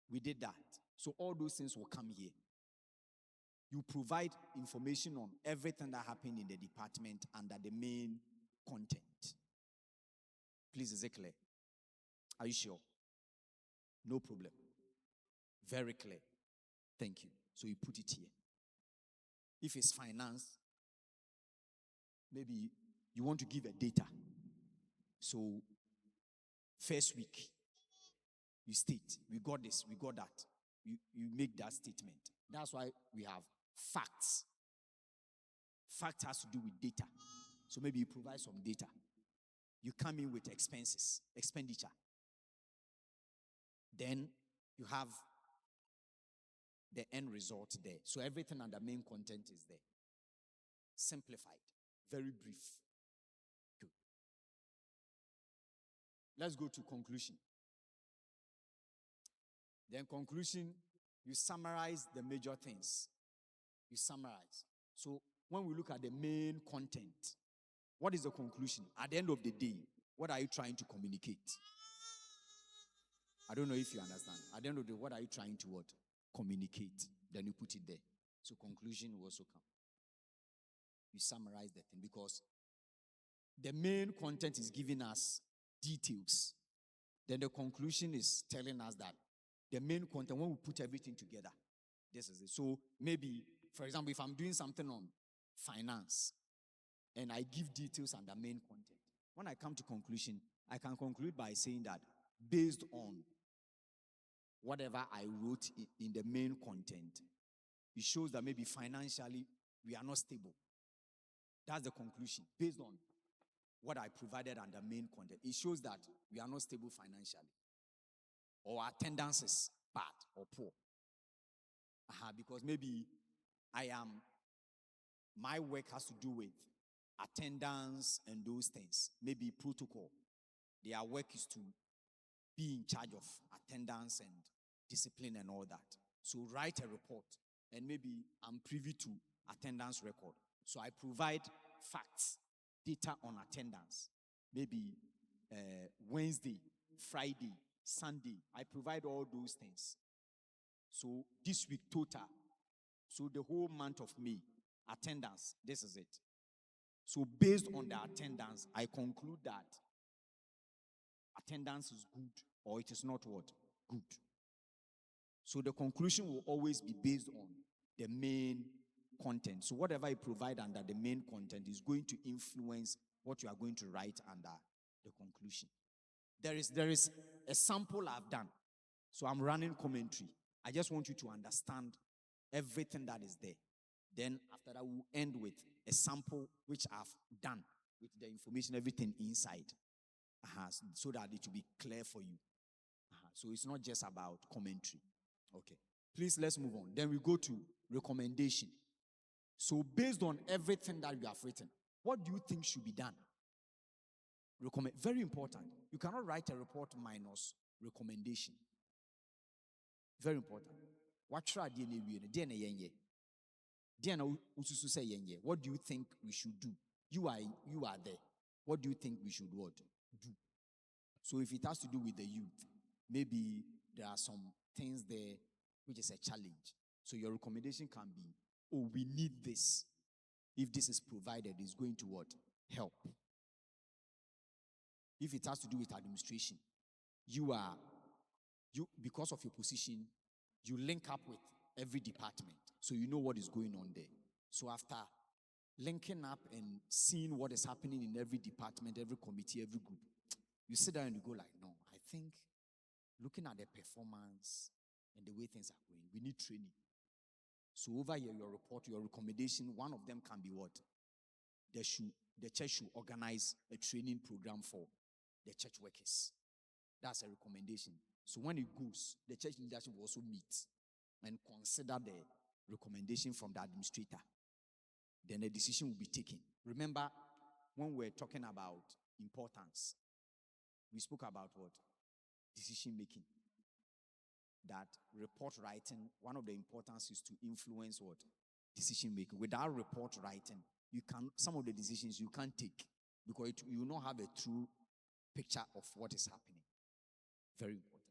We did that. So all those things will come here. You provide information on everything that happened in the department under the main content. Please, is it clear? Are you sure? No problem. Very clear. Thank you. So you put it here. If it's finance, maybe you want to give a data. So first week, you state, we got this, we got that. You make that statement. That's why we have facts. Fact has to do with data. So maybe you provide some data. You come in with expenditure. Then you have the end result there. So everything under main content is there. Simplified. Very brief. Good. Let's go to conclusion. Then conclusion, you summarize the major things. You summarize. So when we look at the main content, what is the conclusion? At the end of the day, what are you trying to communicate? I don't know if you understand. At the end of the day, what are you trying to what? Communicate. Then you put it there. So conclusion will also come. You summarize the thing because the main content is giving us details. Then the conclusion is telling us that the main content, when we put everything together, this is it. So maybe, for example, if I'm doing something on finance and I give details under main content, when I come to conclusion, I can conclude by saying that based on whatever I wrote in the main content, it shows that maybe financially we are not stable. That's the conclusion. Based on what I provided under main content, it shows that we are not stable financially. Or attendance is bad or poor. Because maybe my work has to do with attendance and those things. Maybe protocol. Their work is to be in charge of attendance and discipline and all that. So write a report. And maybe I'm privy to attendance record. So I provide facts, data on attendance. Maybe Wednesday, Friday, Sunday. I provide all those things. So this week total. So the whole month of May, attendance, this is it. So based on the attendance, I conclude that attendance is good or it is not what? Good. So the conclusion will always be based on the main content. So whatever you provide under the main content is going to influence what you are going to write under the conclusion. There is a sample I've done. So I'm running commentary. I just want you to understand everything that is there. Then after that, we'll end with a sample which I've done with the information, everything inside, so that it will be clear for you. So it's not just about commentary. Okay. Please, let's move on. Then we go to recommendation. So based on everything that you have written, what do you think should be done? Very important. You cannot write a report minus recommendation. Very important. What do you think we should do? You are there. What do you think we should what? Do? So if it has to do with the youth, maybe there are some things there which is a challenge. So your recommendation can be, oh, we need this. If this is provided, it's going to what? Help. If it has to do with administration, you because of your position, you link up with every department. So you know what is going on there. So after linking up and seeing what is happening in every department, every committee, every group, you sit down and you go like, no, I think looking at the performance and the way things are going, we need training. So over here, your report, your recommendation, one of them can be what? The church should organize a training program for the church workers. That's a recommendation. So when it goes, the church leadership will also meet and consider the recommendation from the administrator. Then a decision will be taken. Remember, when we're talking about importance, we spoke about what? Decision making. That report writing, one of the importance is to influence what? Decision making. Without report writing, some of the decisions you can't take because you will not have a true picture of what is happening. Very important.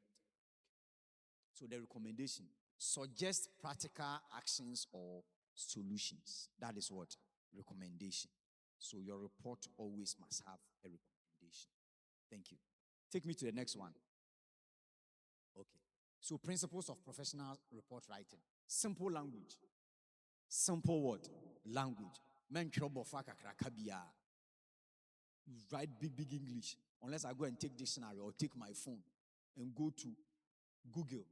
So the recommendation, suggest practical actions or solutions. That is what? Recommendation. So your report always must have a recommendation. Thank you. Take me to the next one. Okay. So principles of professional report writing. Simple language. Simple what? Language. Write big English. Unless I go and take dictionary or take my phone and go to Google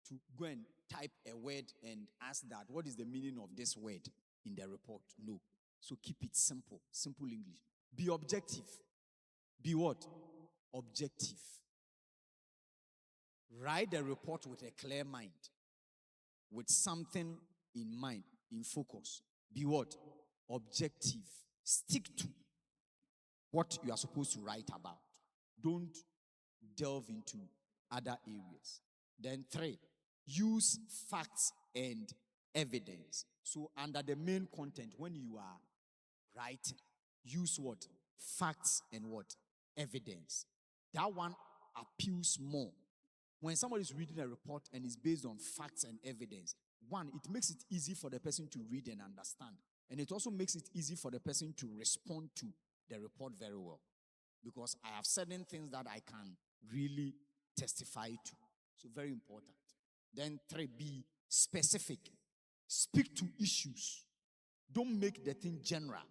to go and type a word and ask that, what is the meaning of this word in the report? No. So keep it simple. Simple English. Be objective. Be what? Objective. Write the report with a clear mind. With something in mind, in focus. Be what? Objective. Stick to what you are supposed to write about. Don't delve into other areas. Then 3, use facts and evidence. So under the main content, when you are writing, use what? Facts and what? Evidence. That one appeals more. When somebody is reading a report and it's based on facts and evidence, one, it makes it easy for the person to read and understand. And it also makes it easy for the person to respond to the report very well. Because I have certain things that I can really testify to. So very important. Then 3, be specific. Speak to issues. Don't make the thing general.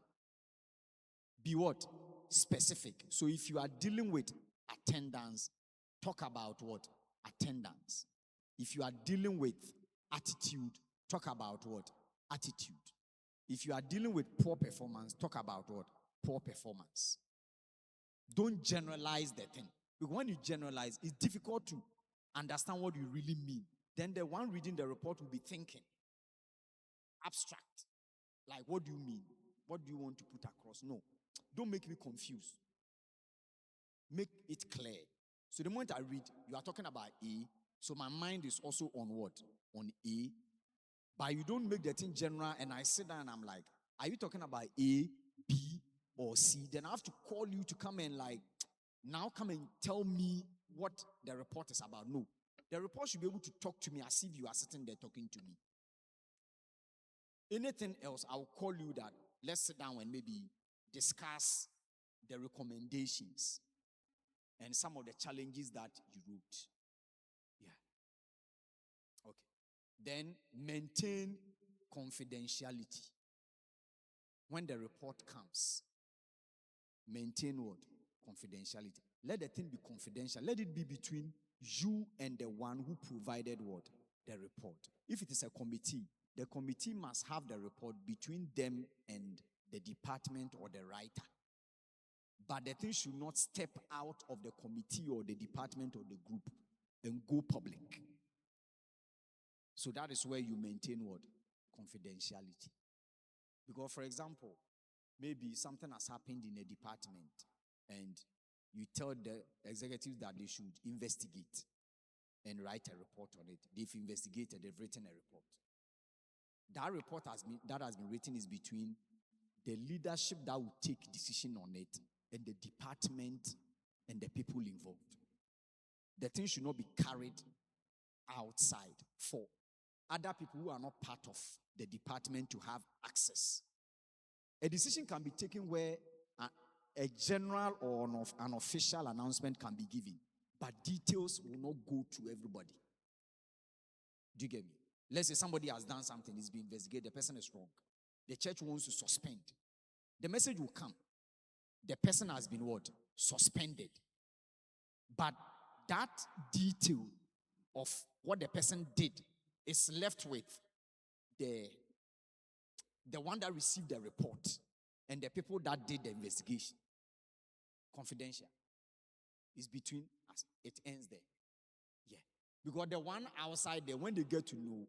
Be what? Specific. So if you are dealing with attendance, talk about what? Attendance. If you are dealing with attitude, talk about what? Attitude. If you are dealing with poor performance, talk about what? Poor performance. Don't generalize the thing. Because when you generalize, it's difficult to understand what you really mean. Then the one reading the report will be thinking. Abstract. Like, what do you mean? What do you want to put across? No. Don't make me confused. Make it clear. So the moment I read, you are talking about A. So my mind is also on what? On A. But you don't make the thing general and I sit down and I'm like, are you talking about A, B, or C? Then I have to call you to come and now come and tell me what the report is about. No. The report should be able to talk to me as if you are sitting there talking to me. Anything else, I'll call you that. Let's sit down and maybe discuss the recommendations and some of the challenges that you wrote. Yeah. Okay. Then maintain Confidentiality. When the report comes, maintain what? Confidentiality. Let the thing be confidential. Let it be between you and the one who provided what? The report. If it is a committee, the committee must have the report between them and the department or the writer. But the thing should not step out of the committee or the department or the group and go public. So that is where you maintain what? Confidentiality. Because, for example, maybe something has happened in a department and you tell the executives that they should investigate and write a report on it. They've investigated, they've written a report. That report that has been written is between the leadership that will take decision on it and the department and the people involved. The thing should not be carried outside for other people who are not part of the department to have access. A decision can be taken where a general or an official announcement can be given, but details will not go to everybody. Do you get me? Let's say somebody has done something, it's been investigated, the person is wrong. The church wants to suspend. The message will come. The person has been what? Suspended. But that detail of what the person did is left with the one that received the report and the people that did the investigation. Confidential. It's between us. It ends there. Yeah. Because the one outside there, when they get to know,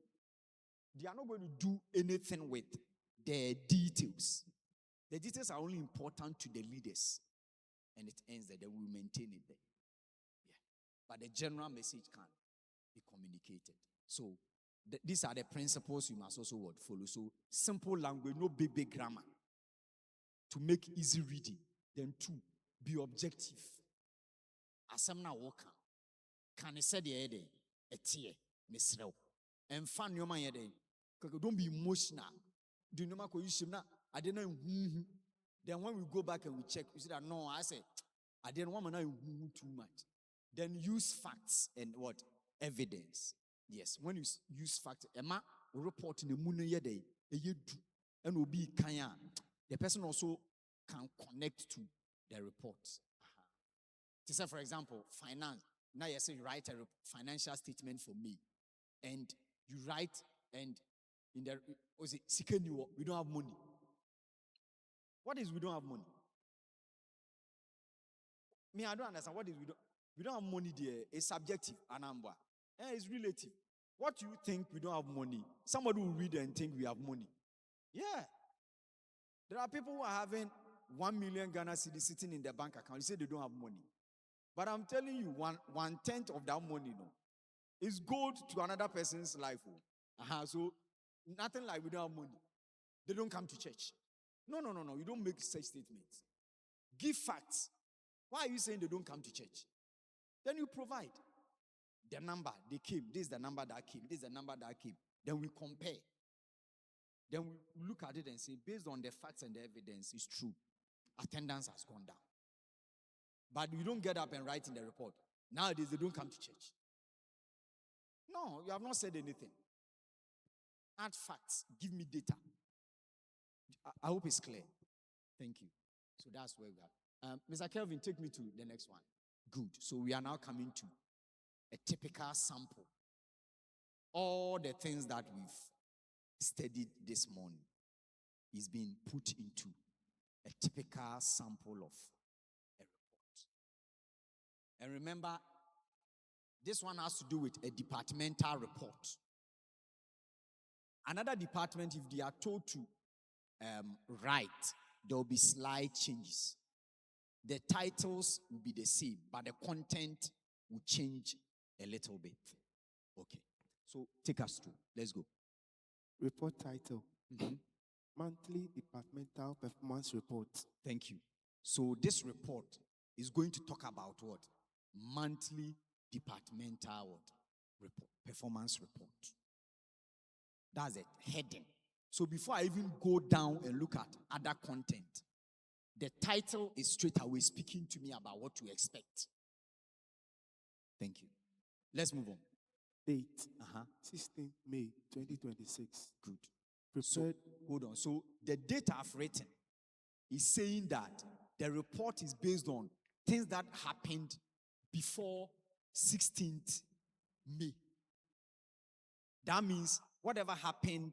they are not going to do anything with the details. The details are only important to the leaders. And it ends there. They will maintain it there. Yeah. But the general message can be communicated. So these are the principles you must also follow. So simple language, no big grammar. To make easy reading. Then 2, be objective. Asamna woka. Can say the ede etie misrew. And fan your man don't be emotional. Do you know my I didn't know. Then when we go back and we check, we see that no, I say I didn't want to know too much. Then use facts and what? Evidence. Yes, when you use facts, Emma report in the moon day, and will be kaya. The person also can connect to the report. To say, for example, finance. Now you say you write a financial statement for me, and you write and in the we don't have money. What is we don't have money? Me, I don't understand. What is we don't have money there? It's subjective, anamba. It's relative. What do you think we don't have money? Somebody will read and think we have money. Yeah. There are people who are having 1 million Ghana cedis sitting in their bank account. You say they don't have money. But I'm telling you, 1/10 of that money, is gold to another person's life. So nothing like we don't have money. They don't come to church. No. You don't make such statements. Give facts. Why are you saying they don't come to church? Then you provide the number they came. This is the number that came. This is the number that came. Then we compare. Then we look at it and say, based on the facts and the evidence, it's true. Attendance has gone down. But you don't get up and write in the report. Nowadays, they don't come to church. No, you have not said anything. Add facts. Give me data. I hope it's clear. Thank you. So that's where we are. Mr. Kelvin, take me to the next one. Good. So we are now coming to a typical sample. All the things that we've studied this morning is being put into a typical sample of a report. And remember, this one has to do with a departmental report. Another department, if they are told to write, there will be slight changes. The titles will be the same, but the content will change a little bit. Okay. So take us through. Let's go. Report title. Monthly Departmental Performance Report. Thank you. So this report is going to talk about what? Monthly departmental report, performance report. That's it, heading. So before I even go down and look at other content, the title is straight away speaking to me about what to expect. Thank you. Let's move on. Date, 16 May 2026. Good. So, Prepared, hold on. So the data I've written is saying that the report is based on things that happened before 16th May. That means whatever happened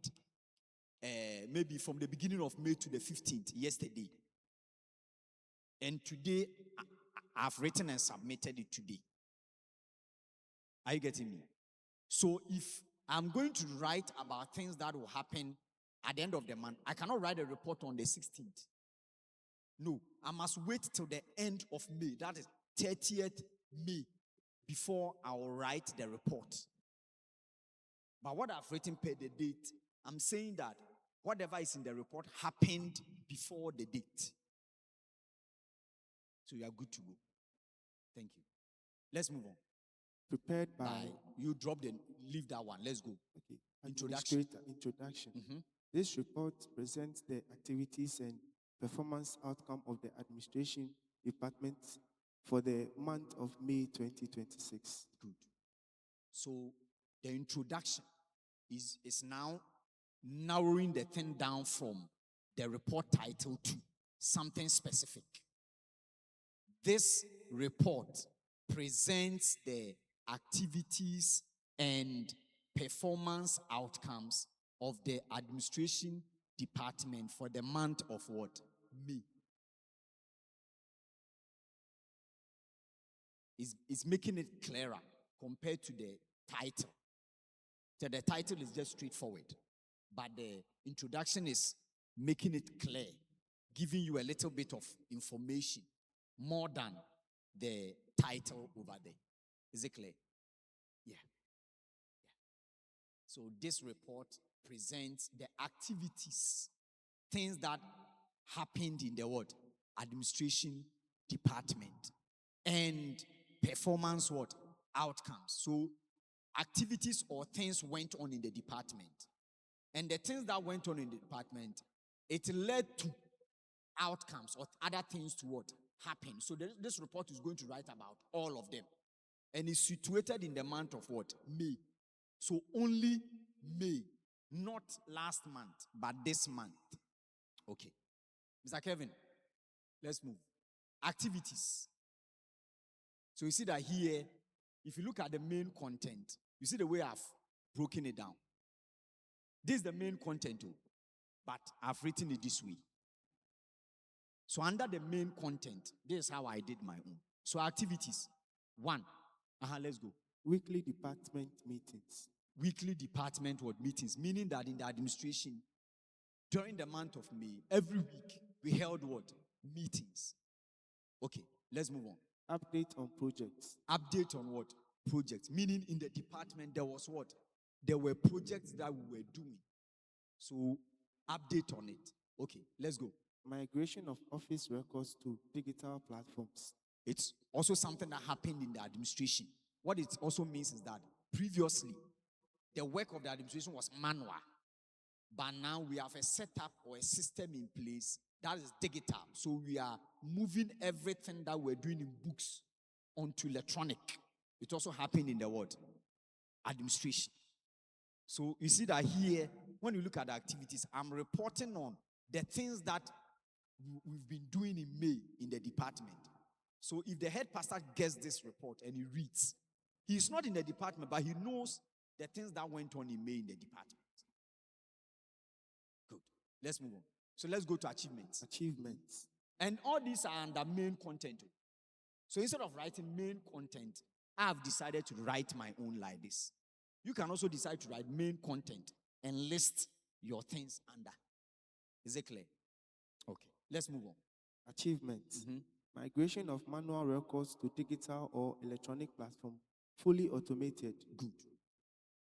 maybe from the beginning of May to the 15th, yesterday. And today, I've written and submitted it today. Are you getting me? So if I'm going to write about things that will happen at the end of the month, I cannot write a report on the 16th. No, I must wait till the end of May. That is 30th May before I will write the report. But what I've written per the date, I'm saying that whatever is in the report happened before the date. So you are good to go. Thank you. Let's move on. prepared by You drop the, leave that one. Let's go. okay, Introduction. Introduction. Mm-hmm. This report presents the activities and performance outcome of the administration department for the month of May 2026. Good. So the introduction is now narrowing the thing down from the report title to something specific. This report presents the activities and performance outcomes of the administration department for the month of what? May. It's making it clearer compared to the title. So the title is just straightforward, but the introduction is making it clear, giving you a little bit of information more than the title over there. Is it clear? Yeah. So this report presents the activities, things that happened in the what? Administration department, and performance what? Outcomes. So activities or things went on in the department. And the things that went on in the department, it led to outcomes or other things to what? Happen. So this report is going to write about all of them. And it's situated in the month of what? May. So only May. Not last month, but this month. Okay. Mr. Kevin, let's move. Activities. So you see that here, if you look at the main content, you see the way I've broken it down. This is the main content, but I've written it this way. So under the main content, this is how I did my own. So activities. 1. Let's go. Weekly department meetings. Weekly department what meetings, meaning that in the administration, during the month of May, every week, we held what? Meetings. Okay, let's move on. Update on projects. Update on what? Projects. Meaning in the department, there was what? There were projects that we were doing. So, update on it. Okay, let's go. Migration of office records to digital platforms. It's also something that happened in the administration. What it also means is that previously, the work of the administration was manual. But now we have a setup or a system in place that is digital. So we are moving everything that we're doing in books onto electronic. It also happened in the what? Administration. So you see that here, when you look at the activities, I'm reporting on the things that we've been doing in May in the department. So if the head pastor gets this report and he reads, he's not in the department, but he knows the things that went on in May in the department. Good. Let's move on. So let's go to achievements. Achievements. And all these are under main content. So instead of writing main content, I've decided to write my own like this. You can also decide to write main content and list your things under. Is it clear? Okay. Let's move on. Achievements. Migration of manual records to digital or electronic platform, fully automated. Good.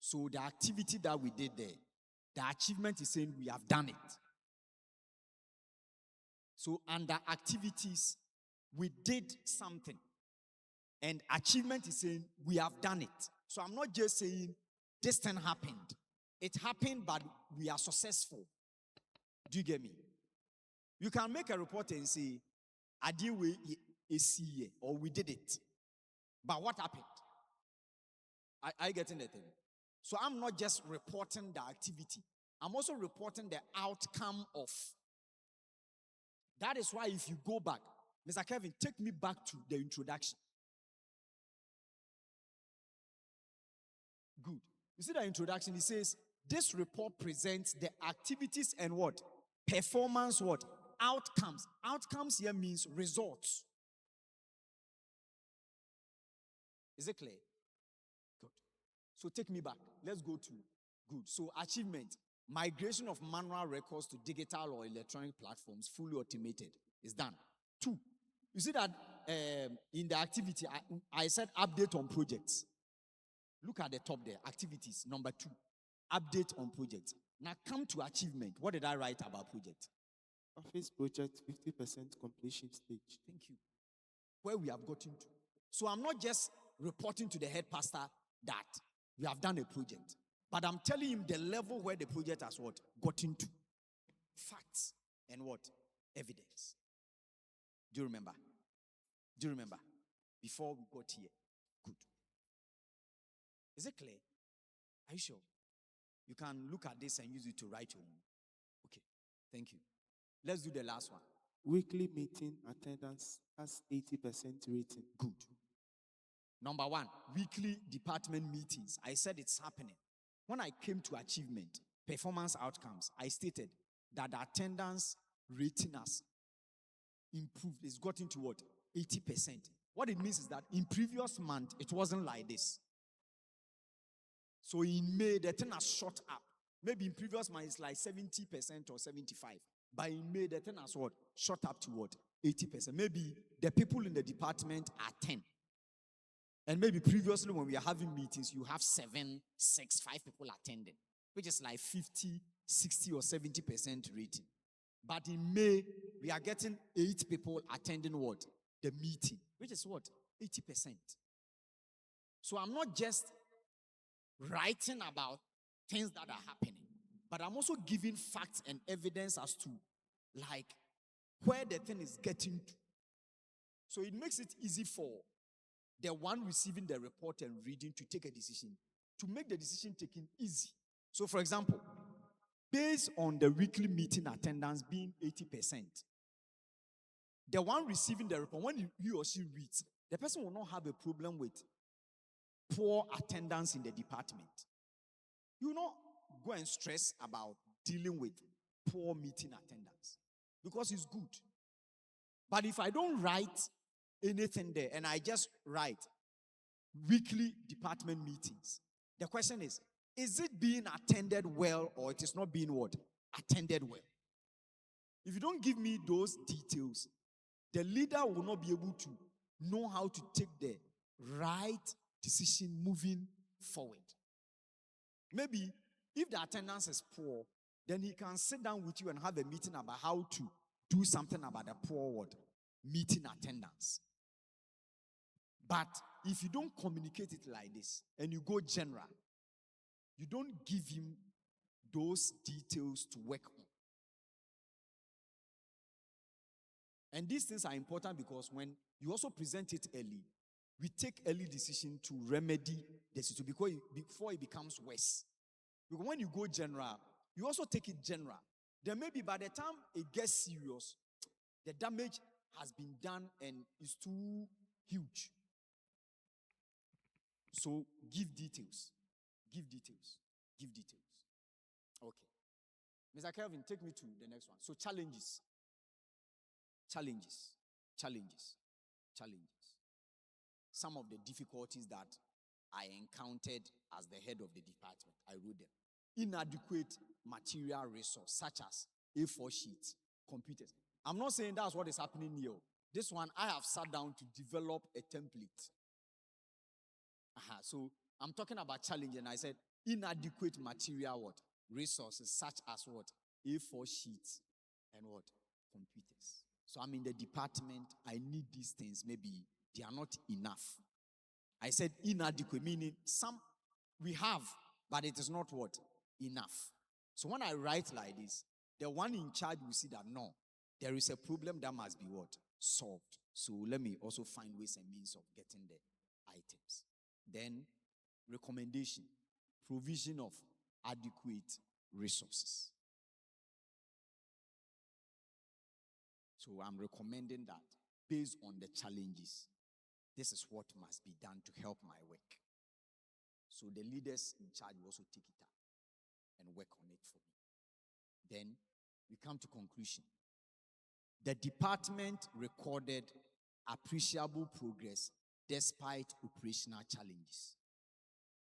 So the activity that we did there, the achievement is saying we have done it. So under activities, we did something. And achievement is saying we have done it. So I'm not just saying this thing happened. It happened, but we are successful. Do you get me? You can make a report and say, I did or we did it. But what happened? Are you getting the thing? So I'm not just reporting the activity. I'm also reporting the outcome of. That is why if you go back, Mr. Kevin, take me back to the introduction. Good. You see the introduction, it says, this report presents the activities and what? Performance what? Outcomes. Outcomes here means results. Is it clear? Good. So take me back. Let's go to good. So achievement. Migration of manual records to digital or electronic platforms, fully automated, is done. 2. You see that in the activity, I said update on projects. Look at the top there, activities, number 2. Update on projects. Now come to achievement. What did I write about project? Office project 50% completion stage. Thank you. Where we have gotten to. So I'm not just reporting to the head pastor that we have done a project, but I'm telling him the level where the project has what? Gotten to. Facts and what? Evidence. Do you remember? Do you remember? Before we got here. Good. Is it clear? Are you sure? You can look at this and use it to write your own. Okay. Thank you. Let's do the last one. Weekly meeting attendance has 80% rating. Good. Number 1, weekly department meetings. I said it's happening. When I came to achievement, performance outcomes, I stated that the attendance rating has improved. It's gotten to what? 80%. What it means is that in previous month, it wasn't like this. So in May, the thing has shot up. Maybe in previous month, it's like 70% or 75. But in May, the thing has what? Shot up to what? 80%. Maybe the people in the department are 10. And maybe previously when we are having meetings, you have 7, 6, 5 people attending, which is like 50, 60 or 70% rating. But in May, we are getting 8 people attending what? The meeting, which is what? 80%. So I'm not just writing about things that are happening, but I'm also giving facts and evidence as to like where the thing is getting to. So it makes it easy for the one receiving the report and reading to take a decision, to make the decision taking easy. So for example, based on the weekly meeting attendance being 80%, the one receiving the report, when he or she reads, the person will not have a problem with poor attendance in the department. You will not go and stress about dealing with poor meeting attendance because it's good. But if I don't write anything there and I just write weekly department meetings, the question is it being attended well or it is not being what? Attended well. If you don't give me those details, the leader will not be able to know how to take the right decision moving forward. Maybe if the attendance is poor, then he can sit down with you and have a meeting about how to do something about the poor what? Meeting attendance. But if you don't communicate it like this and you go general, you don't give him those details to work on. And these things are important because when you also present it early, we take early decision to remedy the situation before it becomes worse. Because when you go general, you also take it general. Then maybe by the time it gets serious, the damage has been done and is too huge. So give details. Give details. Give details. Okay. Mr. Kelvin, take me to the next one. So challenges. Challenges. Challenges. Challenges. Some of the difficulties that I encountered as the head of the department, I wrote them. Inadequate material resource, such as A4 sheets, computers. I'm not saying that's what is happening here. This one, I have sat down to develop a template. So I'm talking about challenge, and I said inadequate material what? Resources, such as what? A4 sheets and what? Computers. So I'm in the department, I need these things, maybe they are not enough. I said inadequate, meaning some we have, but it is not what? Enough. So when I write like this, the one in charge will see that no, there is a problem that must be what? Solved. So let me also find ways and means of getting the items. Then recommendation, provision of adequate resources. So I'm recommending that based on the challenges, this is what must be done to help my work. So the leaders in charge will also take it up and work on it for me. Then we come to conclusion. The department recorded appreciable progress despite operational challenges.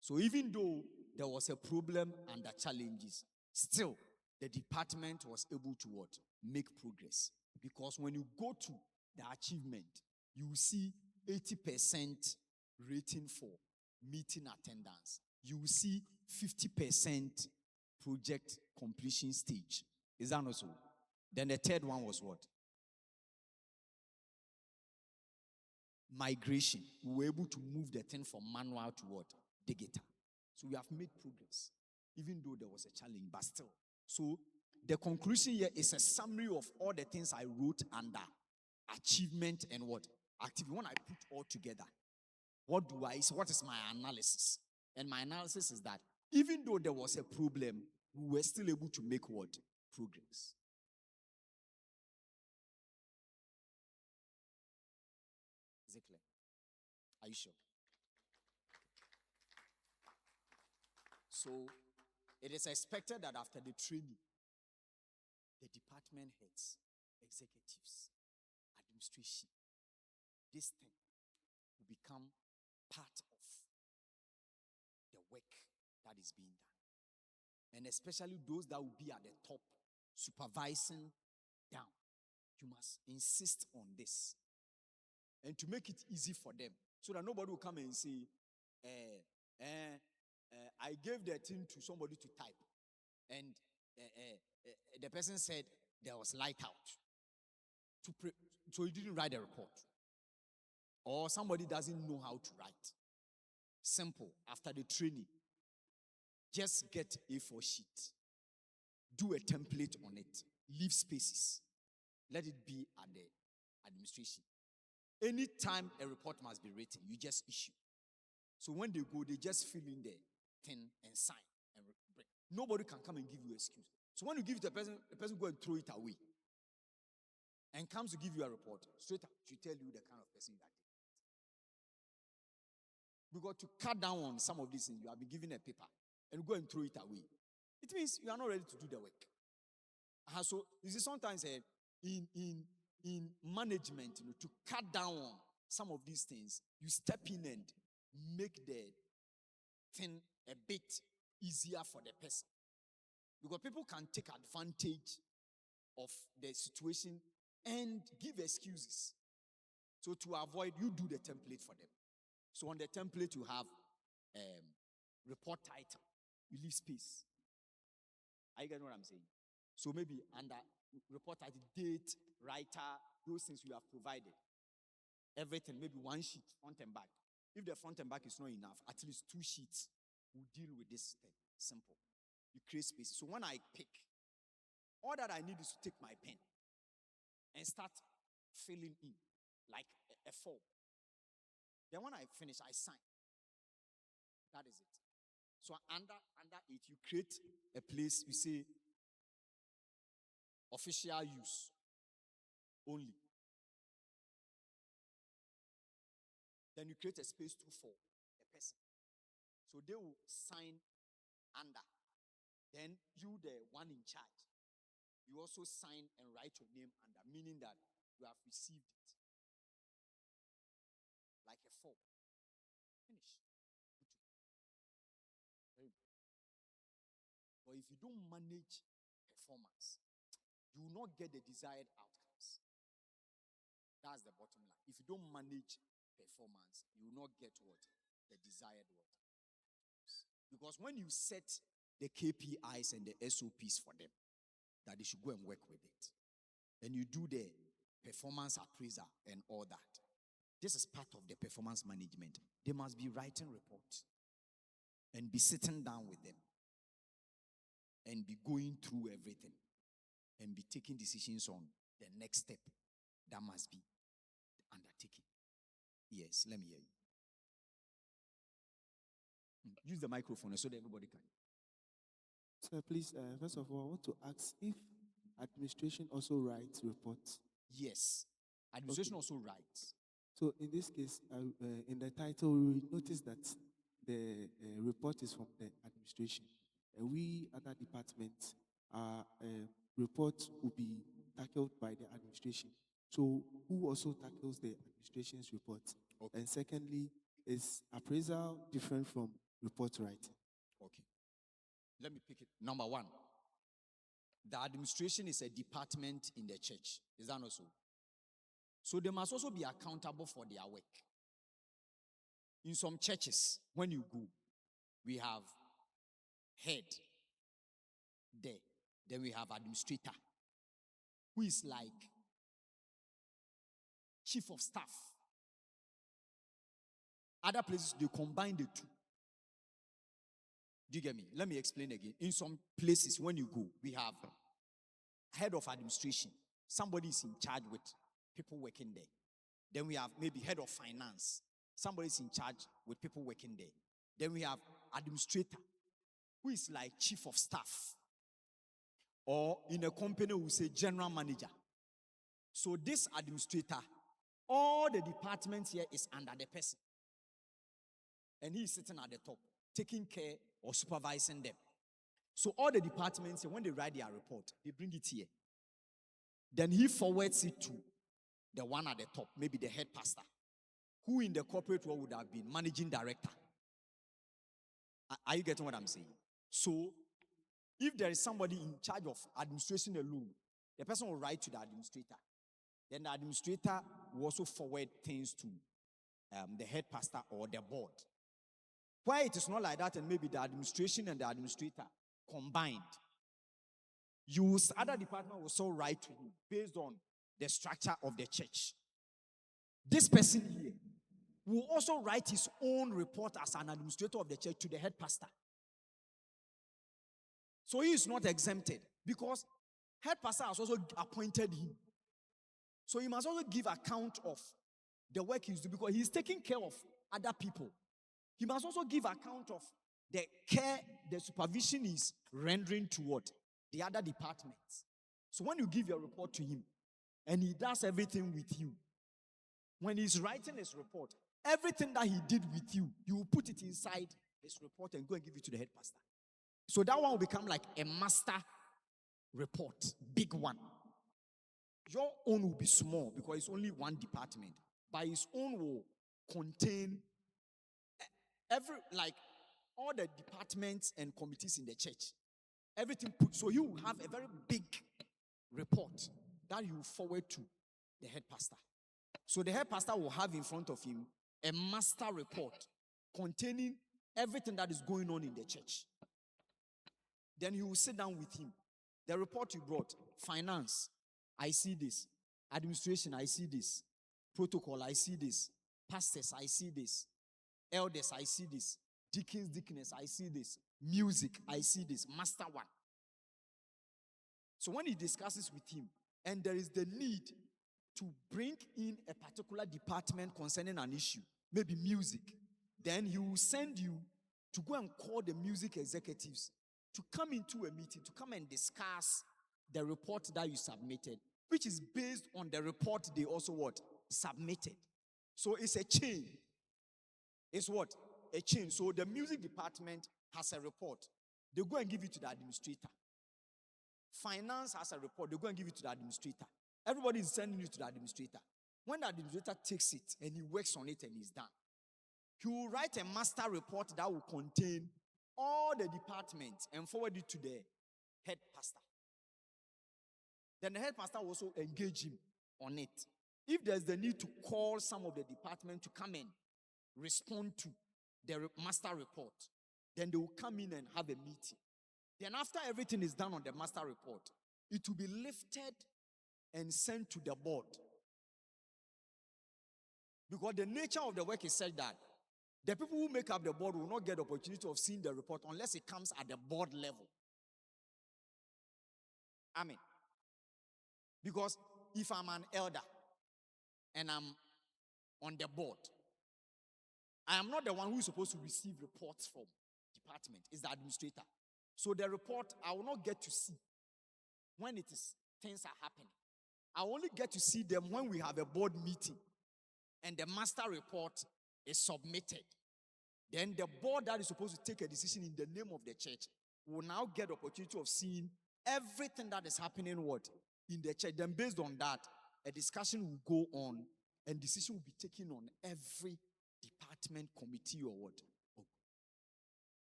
So even though there was a problem and the challenges, still the department was able to what? Make progress. Because when you go to the achievement, you will see 80% rating for meeting attendance. You will see 50% project completion stage. Is that not so? Then the third one was what? Migration. We were able to move the thing from manual to what? Digital. So we have made progress, even though there was a challenge, but still. So the conclusion here is a summary of all the things I wrote under achievement and what? Activity. When I put all together, what do I say? What is my analysis? And my analysis is that even though there was a problem, we were still able to make what? Progress. Is it clear? Are you sure? So it is expected that after the training, the department heads, executives, administration, this thing will become part of the work that is being done. And especially those that will be at the top, supervising down. You must insist on this. And to make it easy for them, so that nobody will come and say, I gave the thing to somebody to type. And the person said there was light out. So he didn't write a report. Or somebody doesn't know how to write. Simple. After the training, just get A4 sheet. Do a template on it. Leave spaces. Let it be at the administration. Anytime a report must be written, you just issue. So when they go, they just fill in the thing and sign and bring. Nobody can come and give you an excuse. So when you give it to the person go and throw it away and comes to give you a report, straight up, she tell you the kind of person you are. Because to cut down on some of these things, you have been given a paper and go and throw it away. It means you are not ready to do the work. So you see, sometimes in management, to cut down on some of these things, you step in and make the thing a bit easier for the person. Because people can take advantage of the situation and give excuses. So to avoid, you do the template for them. So on the template, you have report title. You leave space. Are you getting what I'm saying? So maybe under report title, date, writer, those things you have provided. Everything, maybe one sheet, front and back. If the front and back is not enough, at least 2 sheets will deal with this thing. Simple. You create space. So when I pick, all that I need is to take my pen and start filling in like a form. Then when I finish, I sign. That is it. So under it, you create a place, you say, official use only. Then you create a space too for a person. So they will sign under. Then you, the one in charge, you also sign and write your name under, meaning that you have received it. Like a form. Finish. Very important. But if you don't manage performance, you will not get the desired outcomes. That's the bottom line. If you don't manage performance, you will not get what? The desired what? Because when you set the KPIs and the SOPs for them, that they should go and work with it, and you do the performance appraisal and all that, this is part of the performance management. They must be writing reports and be sitting down with them and be going through everything and be taking decisions on the next step that must be undertaken. Yes, let me hear you. Use the microphone so that everybody can. Sir, please, first of all, I want to ask if administration also writes reports. Yes. Administration also writes. So in this case, in the title, we notice that the report is from the administration. We, other departments, our report will be tackled by the administration. So who also tackles the administration's report? Okay. And secondly, is appraisal different from report writing? Okay. Let me pick it. Number one, the administration is a department in the church. Is that not so? So they must also be accountable for their work. In some churches, when you go, we have head there. Then we have administrator, who is like chief of staff. Other places, they combine the two. Do you get me? Let me explain again. In some places, when you go, we have head of administration. Somebody is in charge with people working there. Then we have maybe head of finance. Somebody is in charge with people working there. Then we have administrator, who is like chief of staff. Or in a company, we say general manager. So this administrator, all the departments here is under the person. And he is sitting at the top, taking care or supervising them. So all the departments, when they write their report, they bring it here. Then he forwards it to the one at the top, maybe the head pastor, who in the corporate world would have been managing director. Are you getting what I'm saying? So if there is somebody in charge of administration alone, the person will write to the administrator. Then the administrator will also forward things to the head pastor or the board. Why it is not like that, and maybe the administration and the administrator combined, other department will also write to him based on the structure of the church. This person here will also write his own report as an administrator of the church to the head pastor. So he is not exempted because head pastor has also appointed him. So he must also give account of the work he's doing because he's taking care of other people. He must also give account of the care, the supervision he's rendering toward the other departments. So when you give your report to him and he does everything with you, when he's writing his report, everything that he did with you, you will put it inside his report and go and give it to the head pastor. So that one will become like a master report, big one. Your own will be small because it's only one department, but his own will contain all the departments and committees in the church. Everything put, so you will have a very big report that you forward to the head pastor. So the head pastor will have in front of him a master report containing everything that is going on in the church. Then he will sit down with him. The report you brought, finance, I see this. Administration, I see this. Protocol, I see this. Pastors, I see this. Elders, I see this. Deacons, deaconess, I see this. Music, I see this. Master one. So when he discusses with him, and there is the need to bring in a particular department concerning an issue, maybe music, then he will send you to go and call the music executives to come into a meeting, to come and discuss the report that you submitted, which is based on the report they also submitted. So it's a chain. It's what? A chain. So the music department has a report. They go and give it to the administrator. Finance has a report. They go and give it to the administrator. Everybody is sending it to the administrator. When the administrator takes it and he works on it and he's done, he will write a master report that will contain all the departments and forward it to the head pastor. Then the head pastor will also engage him on it. If there's the need to call some of the department to come and respond to the master report, then they will come in and have a meeting. Then after everything is done on the master report, it will be lifted and sent to the board. Because the nature of the work is such that the people who make up the board will not get the opportunity of seeing the report unless it comes at the board level. Amen. Because if I'm an elder and I'm on the board, I am not the one who is supposed to receive reports from department. It's the administrator. So the report, I will not get to see when things are happening. I only get to see them when we have a board meeting and the master report is submitted. Then the board that is supposed to take a decision in the name of the church will now get the opportunity of seeing everything that is happening in the church. Then based on that, a discussion will go on and decision will be taken on every department, committee, or what.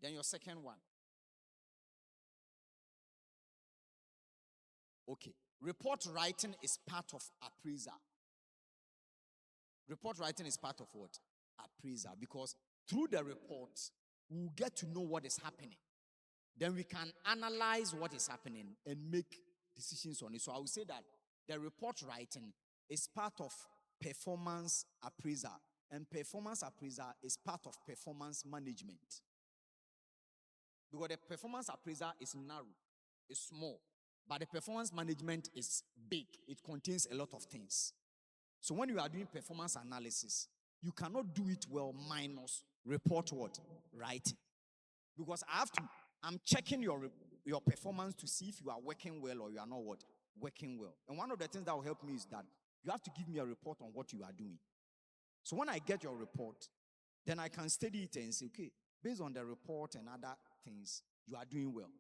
Then your second one. Okay. Report writing is part of appraiser. Report writing is part of what? Appraiser. Because through the report, we'll get to know what is happening. Then we can analyze what is happening and make decisions on it. So I would say that the report writing is part of performance appraiser. And performance appraiser is part of performance management. Because the performance appraiser is narrow, is small. But the performance management is big. It contains a lot of things. So when you are doing performance analysis, you cannot do it well minus report what? Writing. Because I'm checking your performance to see if you are working well or you are not what? Working well. And one of the things that will help me is that you have to give me a report on what you are doing. So when I get your report, then I can study it and say, okay, based on the report and other things, you are doing well.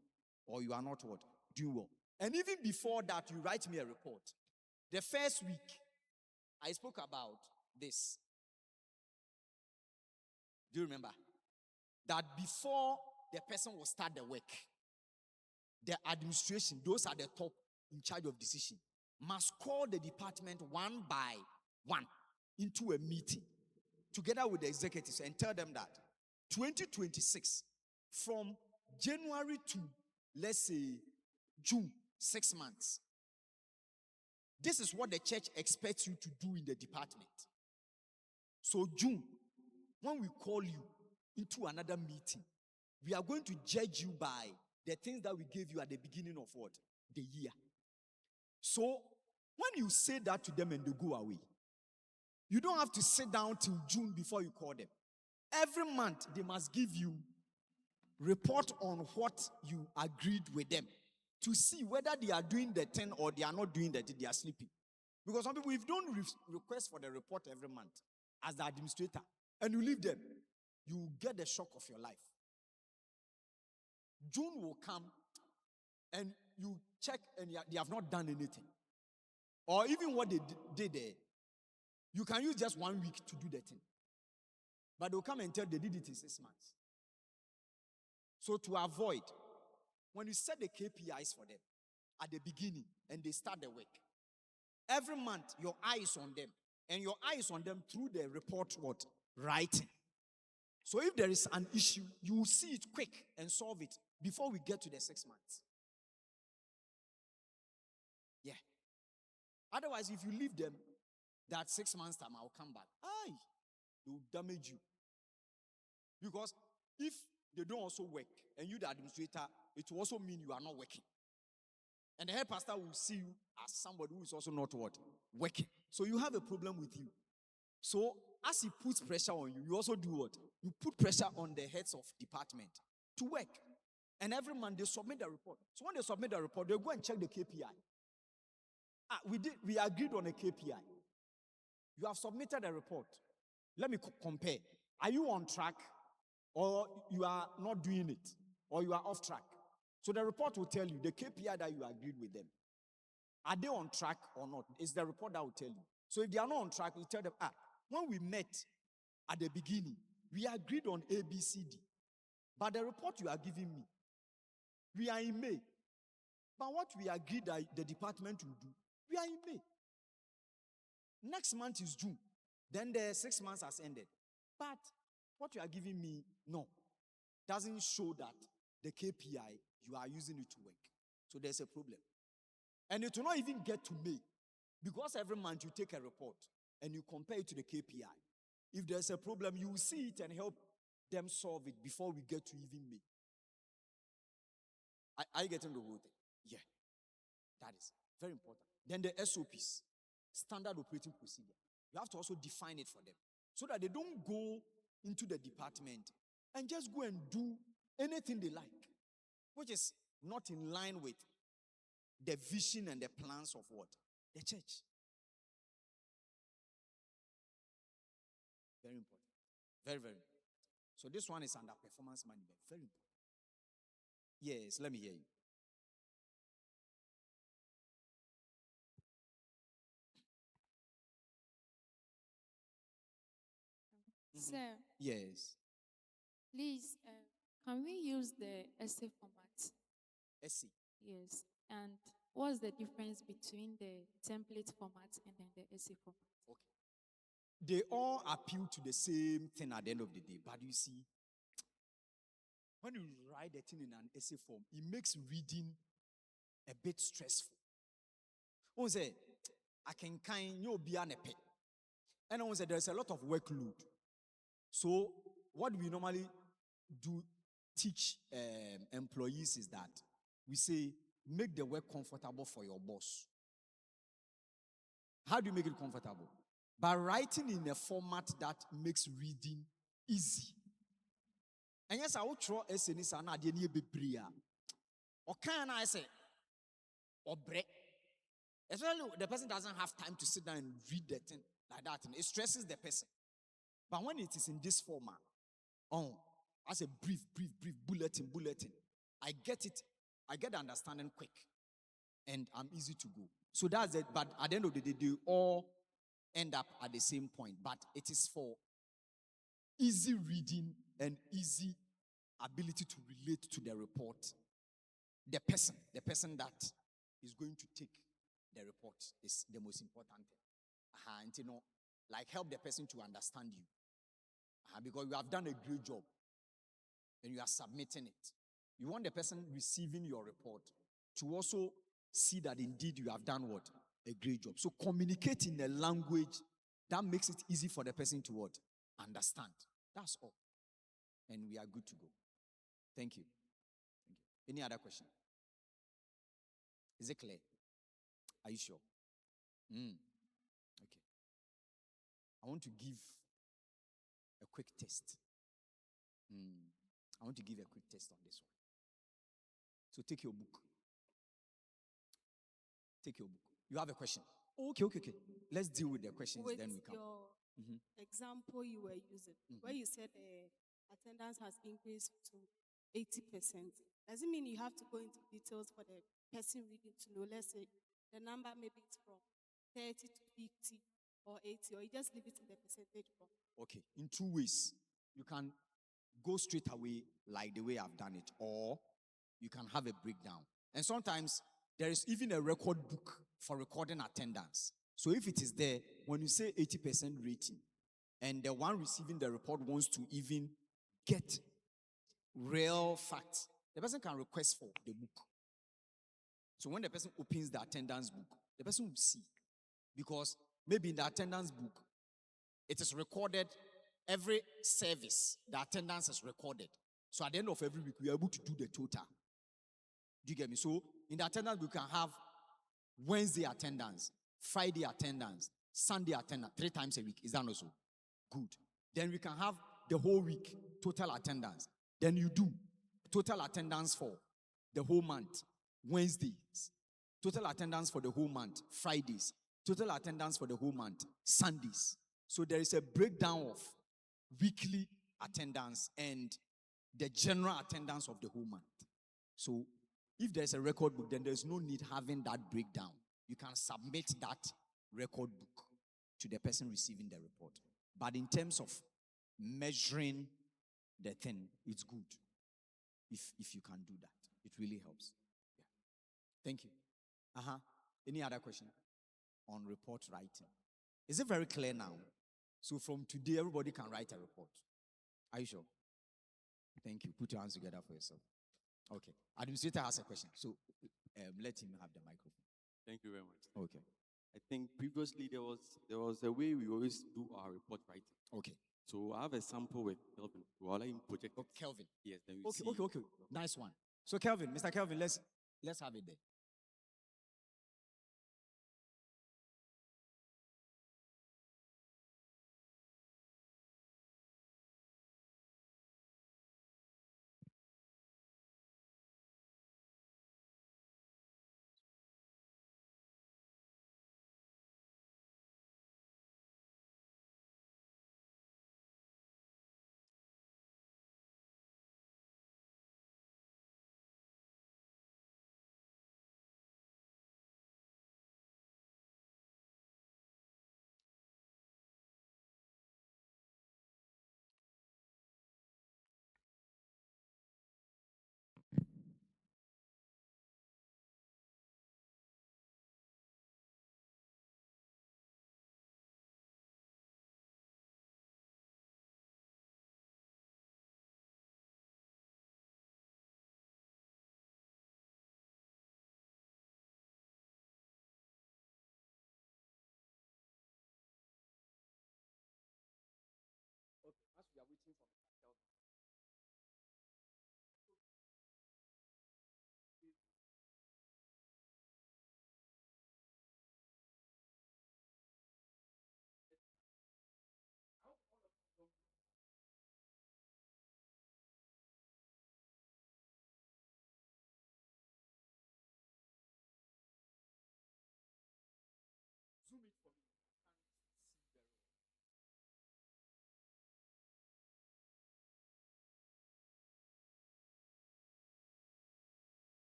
Or you are not what? Doing well. And even before that, you write me a report. The first week, I spoke about this. Do you remember? That before the person will start the work, the administration, those are the top in charge of decision, must call the department one by one into a meeting together with the executives and tell them that 2026, from January to, let's say, June, 6 months, this is what the church expects you to do in the department. So June, when we call you into another meeting, we are going to judge you by the things that we gave you at the beginning of what? The year. So when you say that to them and they go away, you don't have to sit down till June before you call them. Every month, they must give you report on what you agreed with them to see whether they are doing the thing or they are not doing the thing, they are sleeping. Because some people, if you don't request for the report every month as the administrator and you leave them, you get the shock of your life. June will come and you check and they have not done anything. Or even what they did there, you can use just 1 week to do the thing. But they'll come and tell they did it in 6 months. So to avoid, when you set the KPIs for them at the beginning and they start the work, every month your eye is on them. And your eye is on them through the report what? Writing. So if there is an issue, you will see it quick and solve it before we get to the 6 months. Yeah. Otherwise, if you leave them, that 6 months time, I'll come back. They will damage you. Because if they don't also work, and you, the administrator, it will also mean you are not working. And the head pastor will see you as somebody who is also not what? Working. So you have a problem with you. So as he puts pressure on you, you also do what? You put pressure on the heads of department to work. And every month they submit the report. So when they submit the report, they go and check the KPI. We agreed on a KPI. You have submitted a report. Let me compare. Are you on track? Or you are not doing it? Or you are off track? So the report will tell you the KPI that you agreed with them. Are they on track or not? It's the report that will tell you. So if they are not on track, we tell them, when we met at the beginning, we agreed on A, B, C, D. But the report you are giving me, we are in May. But what we agreed that the department will do, we are in May. Next month is June. Then the 6 months has ended. But what you are giving me, no, doesn't show that the KPI, you are using it to work. So there's a problem. And it will not even get to May. Because every month you take a report and you compare it to the KPI. If there's a problem, you will see it and help them solve it before we get to even May. Are you getting the whole thing? Yeah. That is very important. Then the SOPs, standard operating procedure. You have to also define it for them so that they don't go into the department and just go and do anything they like, which is not in line with the vision and the plans of what? The church. Very important. Very, very important. So this one is under performance management. Very important. Yes, let me hear you. Sir, Yes. please, can we use the essay format? Essay. Yes. And what's the difference between the template format and then the essay format? Okay. They all appeal to the same thing at the end of the day. But you see, when you write the thing in an essay form, it makes reading a bit stressful. One say, I can kind you be an epic. And I say there's a lot of workload. So what we normally do teach employees is that we say make the work comfortable for your boss. How do you make it comfortable? By writing in a format that makes reading easy. And yes, I will throw SNS and I didn't be prayer. Or can I say or break? Especially the person doesn't have time to sit down and read the thing like that. And it stresses the person. But when it is in this format, as a brief, bulletin, I get it, I get the understanding quick, and I'm easy to go. So that's it. But at the end of the day, they all end up at the same point. But it is for easy reading and easy ability to relate to the report. The person that is going to take the report is the most important thing. And like help the person to understand you. Because you have done a great job and you are submitting it. You want the person receiving your report to also see that indeed you have done what? A great job. So communicate in a language that makes it easy for the person to what? Understand. That's all. And we are good to go. Thank you. Thank you. Any other question? Is it clear? Are you sure? Okay. I want to give a quick test. I want to give a quick test on this one. So take your book. Take your book. You have a question. Okay. Let's deal with the questions, With then we come. your example you were using, where you said attendance has increased to 80%, does it mean you have to go into details for the person reading to know, let's say, the number maybe it's from 30 to 50 or 80, or you just leave it in the percentage form? Okay, in two ways. You can go straight away like the way I've done it, or you can have a breakdown. And sometimes there is even a record book for recording attendance. So if it is there, when you say 80% rating, and the one receiving the report wants to even get real facts, the person can request for the book. So when the person opens the attendance book, the person will see. Because maybe in the attendance book, it is recorded every service, the attendance is recorded. So at the end of every week, we are able to do the total. Do you get me? So in the attendance, we can have Wednesday attendance, Friday attendance, Sunday attendance, 3 times a week. Is that also good? Then we can have the whole week, total attendance. Then you do total attendance for the whole month, Wednesdays. Total attendance for the whole month, Fridays. Total attendance for the whole month, Sundays. So there is a breakdown of weekly attendance and the general attendance of the whole month. So if there's a record book, then there's no need having that breakdown. You can submit that record book to the person receiving the report. But in terms of measuring the thing, it's good if you can do that. It really helps. Yeah. Thank you. Any other question on report writing? Is it very clear now? So from today, everybody can write a report. Are you sure? Thank you. Put your hands together for yourself. Okay. Administrator has a question. So let him have the microphone. Thank you very much. Okay. I think previously there was a way we always do our report writing. Okay. So I have a sample with Kelvin. We'll let him project. Oh, Kelvin. Yes. Then we see. Okay. Nice one. So Kelvin, Mr. Kelvin, let's have it there.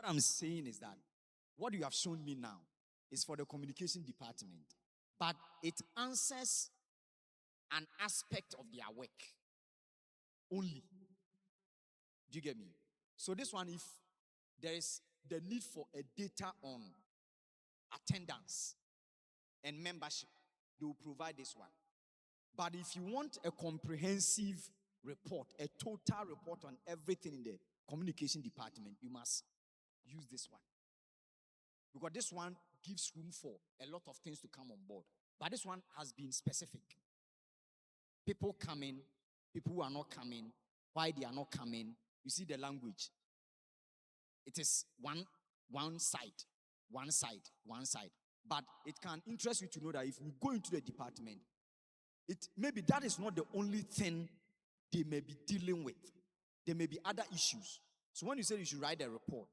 What I'm saying is that what you have shown me now is for the communication department, but it answers an aspect of their work only. Do you get me? So this one, if there is the need for a data on attendance and membership, they will provide this one. But if you want a comprehensive report, a total report on everything in the communication department, you must use this one. Because this one gives room for a lot of things to come on board. But this one has been specific. People coming, people who are not coming, why they are not coming. You see the language. It is one side. But it can interest you to know that if we go into the department, maybe that is not the only thing they may be dealing with. There may be other issues. So when you say you should write a report,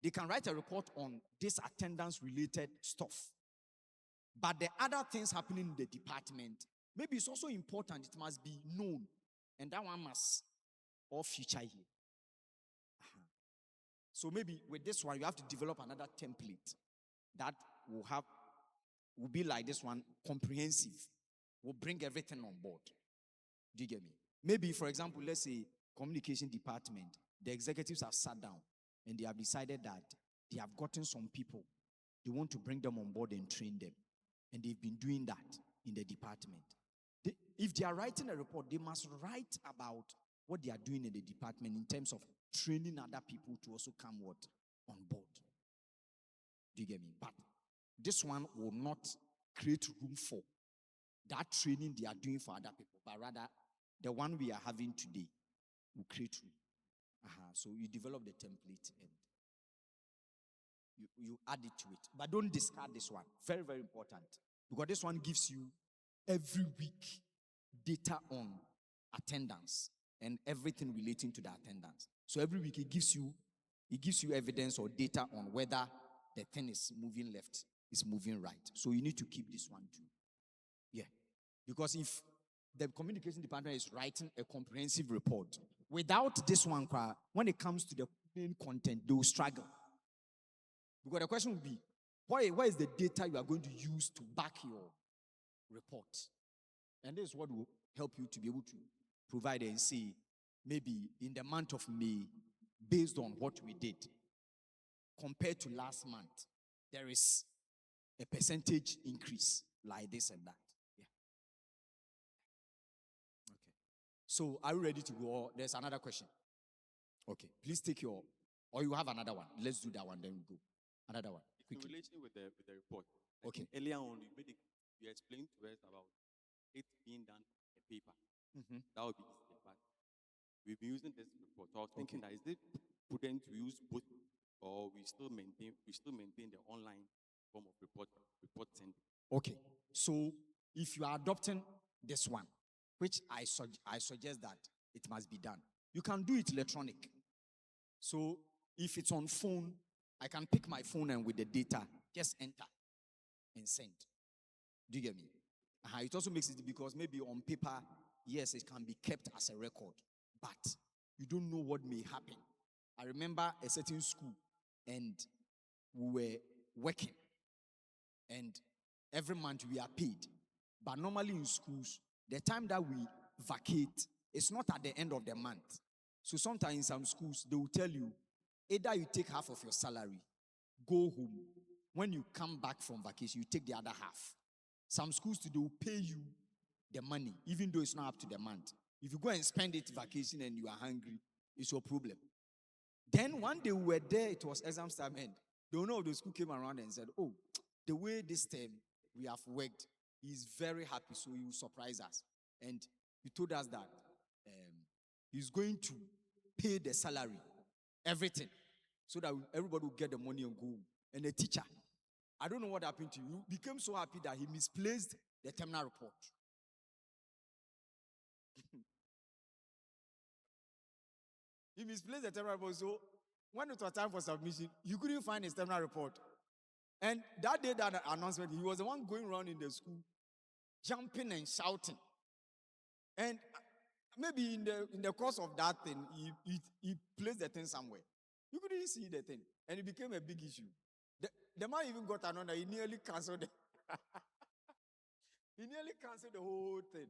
they can write a report on this attendance-related stuff. But the other things happening in the department, maybe it's also important. It must be known. And that one must all feature here. So maybe with this one, you have to develop another template that will be like this one, comprehensive. Will bring everything on board. Do you get me? Maybe, for example, let's say communication department, the executives have sat down and they have decided that they have gotten some people. They want to bring them on board and train them. And they've been doing that in the department. If they are writing a report, they must write about what they are doing in the department in terms of training other people to also come on board. Do you get me? But this one will not create room for that training they are doing for other people, but rather the one we are having today will create room. So you develop the template and you add it to it. But don't discard this one. Very, very important. Because this one gives you every week data on attendance and everything relating to the attendance. So every week it gives you evidence or data on whether the thing is moving left, is moving right. So you need to keep this one too. Yeah. Because if the communication department is writing a comprehensive report, without this one, when it comes to the main content, they will struggle. Because the question will be, what is the data you are going to use to back your report? And this is what will help you to be able to provide and say, maybe in the month of May, based on what we did, compared to last month, there is a percentage increase like this and that. Yeah. Okay. So are you ready to go? Or there's another question? Okay. Please take or you have another one. Let's do that one, then we go. Another one. In Quickly. relation with the report. Okay. Earlier on, you explained to us about it being done on a paper. Mm-hmm. That would be easier. But we've been using this report. I was thinking that is it prudent to use both, or we still maintain the online form of report sending? Okay. So if you are adopting this one, which I suggest that it must be done, you can do it electronic. So if it's on phone, I can pick my phone and with the data, just enter and send. Do you get me? It also makes it because maybe on paper, yes, it can be kept as a record, but you don't know what may happen. I remember a certain school and we were working and every month we are paid. But normally in schools, the time that we vacate is not at the end of the month. So sometimes in some schools, they will tell you, either you take half of your salary, go home. When you come back from vacation, you take the other half. Some schools today will pay you the money, even though it's not up to the month. If you go and spend it vacation and you are hungry, it's your problem. Then one day we were there, it was exam time end. The owner of the school came around and said, oh, the way this term we have worked, he's very happy, so he will surprise us. And he told us that he's going to pay the salary, everything, so that everybody will get the money and go home. And the teacher, I don't know what happened to you, became so happy that he misplaced the terminal report. He misplaced the terminal report, so when it was time for submission, you couldn't find his terminal report. And that day, that announcement, he was the one going around in the school, jumping and shouting. And maybe in the course of that thing, he placed the thing somewhere. You couldn't see the thing. And it became a big issue. The man even got another. He nearly canceled it. He nearly canceled the whole thing.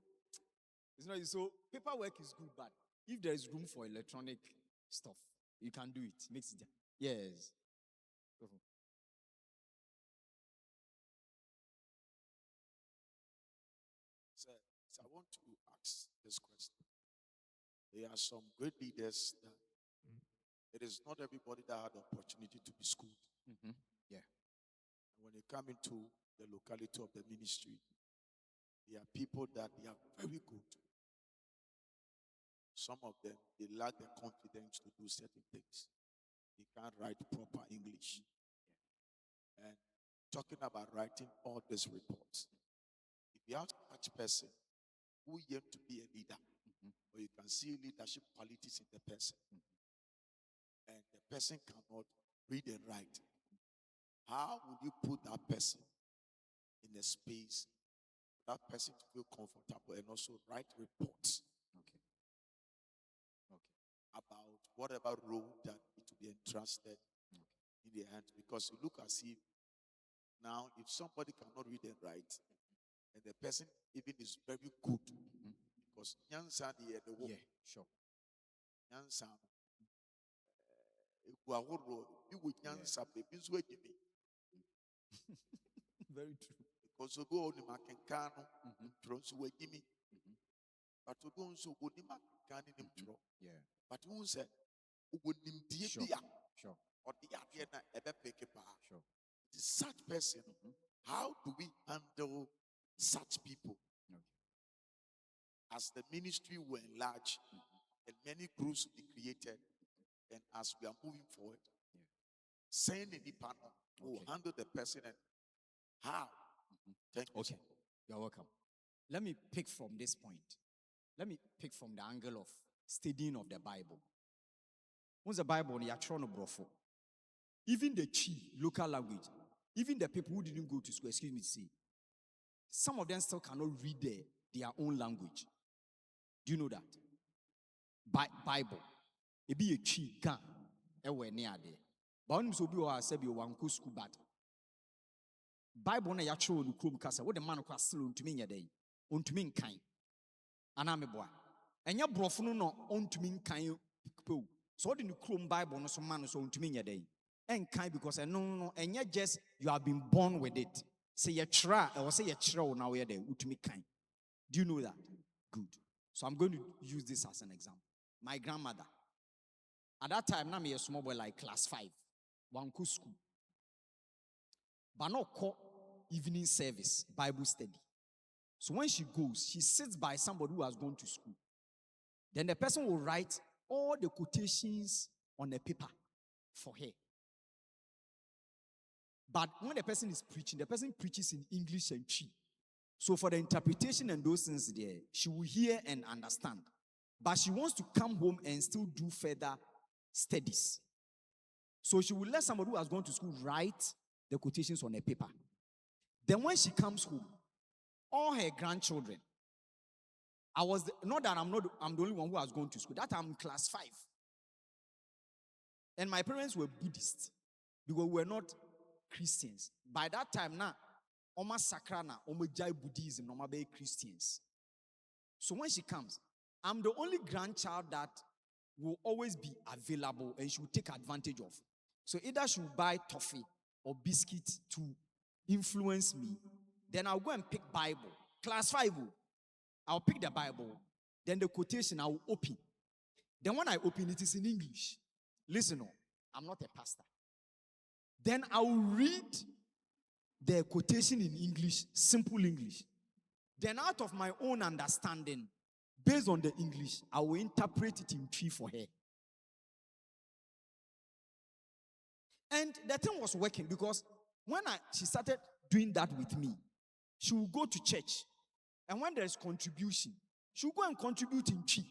It's not so paperwork is good, but if there is room for electronic stuff, you can do it. Makes it yes. So I want to ask this question. There are some great leaders that it is not everybody that had the opportunity to be schooled. Yeah. And when they come into the locality of the ministry, there are people that they are very good. Some of them, they lack the confidence to do certain things. They can't write proper English. And talking about writing all these reports, if you have such person who yet to be a leader, or you can see leadership qualities in the person, and the person cannot read and write, how would you put that person in a space for that person to feel comfortable and also write reports about whatever role that it will be entrusted in their hands? Because you look as if now, if somebody cannot read and write, and the person even is very good, because Nyansa the work, Yeah, sure. Nyansa, you would Nyansa, baby, Very true. because you go on the Macancano, throws away Jimmy, but to go so good in Macan throw. Yeah. But who said, who would him Sure. dear Sure. or the idea ever pick a bar? Sure. Such person, how do we handle such people? As the ministry will enlarge and many groups will be created, and as we are moving forward, send any partner who will handle the person and how? Thank you. Okay. You're welcome. Let me pick from this point. Let me pick from the angle of studying of the Bible. What's the Bible? Even the Chi, local language, even the people who didn't go to school, excuse me to say, some of them still cannot read their own language. Do you know that? Bible. It be a Chi can. Ewe near there. But when you be or say be one school, but Bible na yatro no krom kasa. What the man ko still untumi nya dey. Untumi nkan. Ana me boa. Enya brofo no untumi nkan po. So what the krom Bible no so man so untumi nya dey. Enkan because no enya just you have been born with it. Say you try or say you try now where dey untumi kan. Do you know that? Good. So I'm going to use this as an example. My grandmother. At that time, now me a small boy like class 5. One school. But not call evening service, Bible study. So when she goes, she sits by somebody who has gone to school. Then the person will write all the quotations on a paper for her. But when the person is preaching, the person preaches in English and Chi. So for the interpretation and those things there, she will hear and understand. But she wants to come home and still do further studies. So she will let somebody who has gone to school write the quotations on a paper. Then when she comes home, all her grandchildren, not that I'm the only one who has gone to school. That I'm class 5. And my parents were Buddhists because we were not Christians. By that time now, Oma Sakrana, Oma Jai Buddhism, Oma Bay Christians. So when she comes, I'm the only grandchild that will always be available and she will take advantage of. So either she will buy toffee or biscuit to influence me. Then I'll go and pick Bible. Class 5, I'll pick the Bible. Then the quotation I will open. Then when I open it is in English. Listen, I'm not a pastor. Then I will read the quotation in English, simple English. Then out of my own understanding, based on the English, I will interpret it in Chi for her. And the thing was working because when she started doing that with me, she will go to church. And when there is contribution, she will go and contribute in Chi.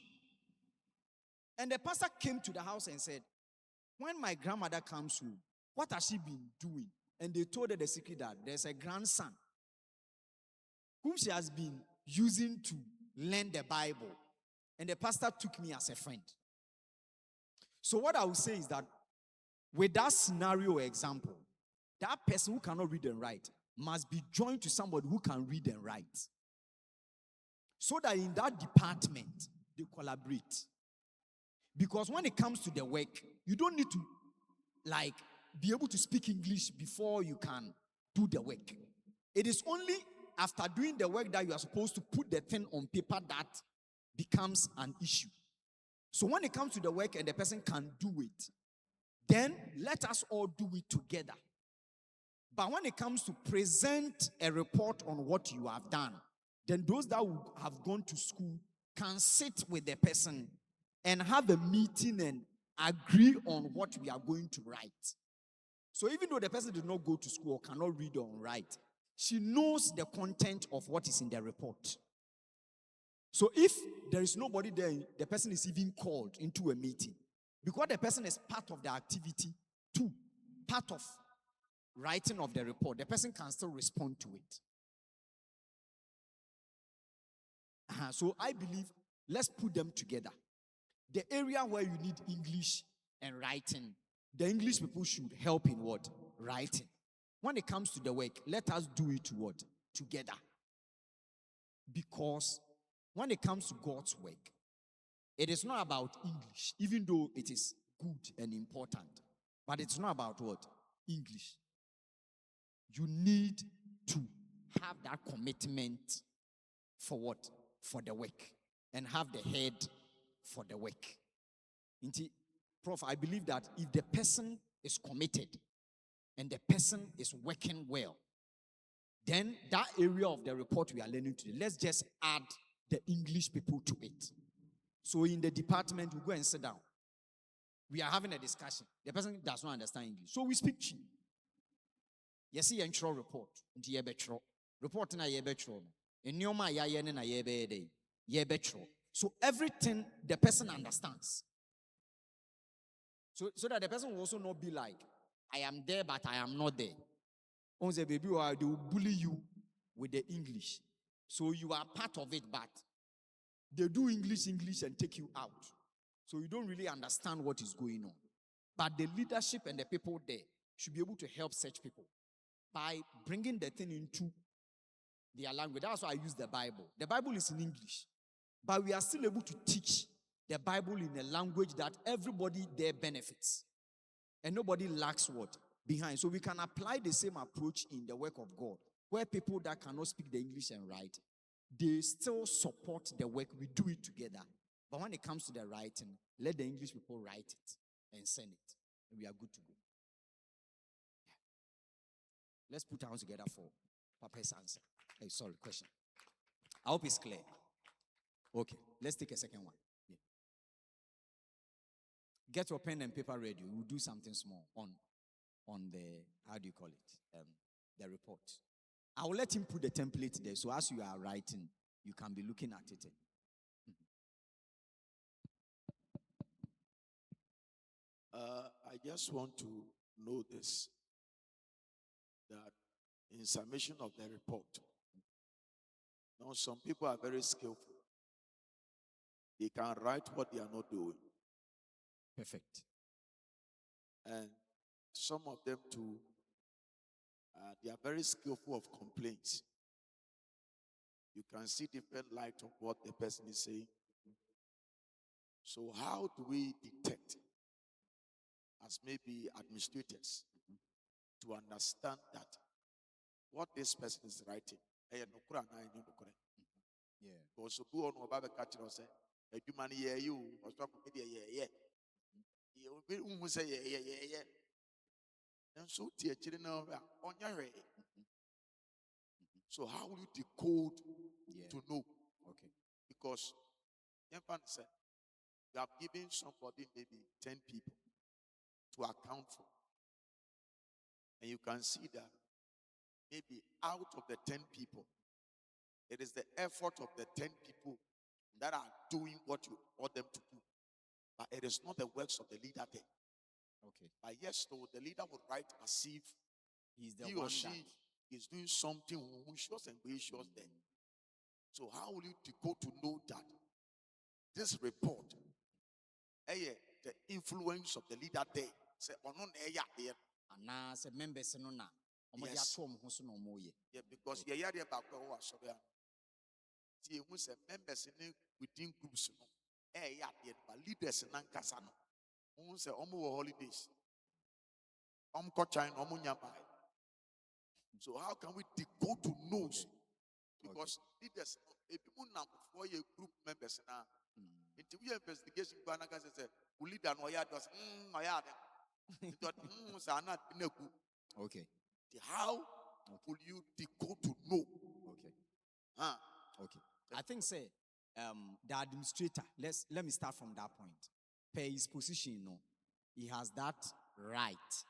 And the pastor came to the house and said, when my grandmother comes home, what has she been doing? And they told her the secret that there's a grandson whom she has been using to learn the Bible. And the pastor took me as a friend. So what I will say is that with that scenario example, that person who cannot read and write must be joined to somebody who can read and write. So that in that department, they collaborate. Because when it comes to the work, you don't need to be able to speak English before you can do the work. It is only after doing the work that you are supposed to put the thing on paper that becomes an issue. So when it comes to the work and the person can do it, then let us all do it together. But when it comes to present a report on what you have done, then those that would have gone to school can sit with the person and have a meeting and agree on what we are going to write. So even though the person did not go to school or cannot read or write, she knows the content of what is in the report. So if there is nobody there, the person is even called into a meeting. Because the person is part of the activity too, part of writing of the report, the person can still respond to it. So I believe, let's put them together. The area where you need English and writing, the English people should help in what? Writing. When it comes to the work, let us do it what? Together. Because when it comes to God's work, it is not about English, even though it is good and important. But it's not about what? English. You need to have that commitment for what? For the work. And have the head for the work. Prof, I believe that if the person is committed and the person is working well, then that area of the report we are learning today, let's just add the English people to it. So in the department, we go and sit down. We are having a discussion. The person does not understand English. So we speak Chi. You see, intro report. Report na yebetro. In Nyoma ya yene na yebe yebetro. So everything the person understands. So that the person will also not be like, I am there, but I am not there. On the baby, they will bully you with the English. So you are part of it, but they do English and take you out. So you don't really understand what is going on. But the leadership and the people there should be able to help such people by bringing the thing into their language. That's why I use the Bible. The Bible is in English. But we are still able to teach the Bible in a language that everybody there benefits. And nobody lacks what? Behind. So we can apply the same approach in the work of God, where people that cannot speak the English and write, they still support the work. We do it together. But when it comes to the writing, let the English people write it and send it. And we are good to go. Yeah. Let's put our hands together for Papa's answer. Hey, sorry, question. I hope it's clear. Okay, let's take a second one. Yeah. Get your pen and paper ready. We'll do something small on the, how do you call it? The report. I will let him put the template there. So as you are writing, you can be looking at it. I just want to know this, that in summation of the report, now some people are very skillful. They can write what they are not doing. Perfect. And some of them too, they are very skillful of complaints. You can see different light of what the person is saying. So how do we detect, as maybe administrators, to understand that what this person is writing? Yeah. Because who on about the catcher say, "A human yeah you or talk with yeah. You say yeah. And so teacher now on your way. So how will you decode to know? Okay. Because said you have given somebody maybe 10 people to account for. And you can see that maybe out of the 10 people, it is the effort of the 10 people that are doing what you want them to do. But it is not the works of the leader there. Okay. But yes, though, the leader would write as if he or she is doing something whooshious and gracious then. So how will you decode to know that this report, the influence of the leader there say ono na eya de. Ana se members no na omo de Yes. ato omo ho so na omo ye. Yeah, because ye ya de ba ko wa so ya. Ti ehun say members ni within groups no. Eya de ba leaders na nkasa no. Ehun say omo wo holidays. Omo ko China, omo nyaba. So how can we decode to nose? Because leaders, if people now for your group members now, interview investigation, Banaka says, "We leader no yard was no yard." Okay. How will you decode to know? Okay. Huh? Okay. I think say the administrator, let me start from that point. Per his position, no, he has that right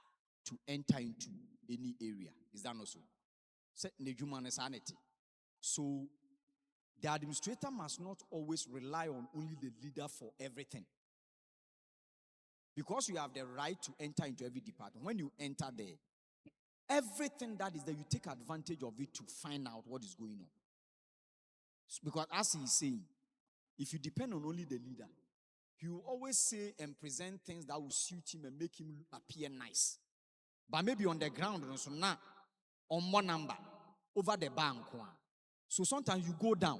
to enter into any area. Is that not so? Say the human sanity. So the administrator must not always rely on only the leader for everything. Because you have the right to enter into every department. When you enter there, everything that is there, you take advantage of it to find out what is going on. Because as he is saying, if you depend on only the leader, he will always say and present things that will suit him and make him appear nice. But maybe on the ground, so now, on one number, over the bank. So sometimes you go down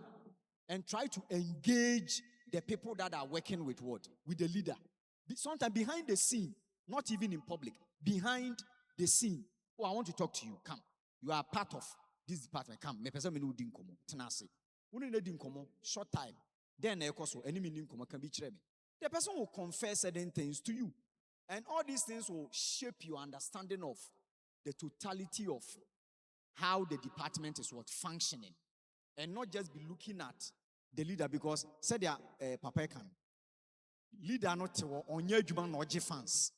and try to engage the people that are working with what? With the leader. Sometimes behind the scene, not even in public, behind the scene. Oh, I want to talk to you. Come. You are part of this department. Come. Me person me no din komo. Tenase. Uni ne din komo. Short time. Then ekoso any din komo can be chere me. The person will confess certain things to you. And all these things will shape your understanding of the totality of how the department is what functioning. And not just be looking at the leader because said Papa can. Leader not onye juma no oje fans.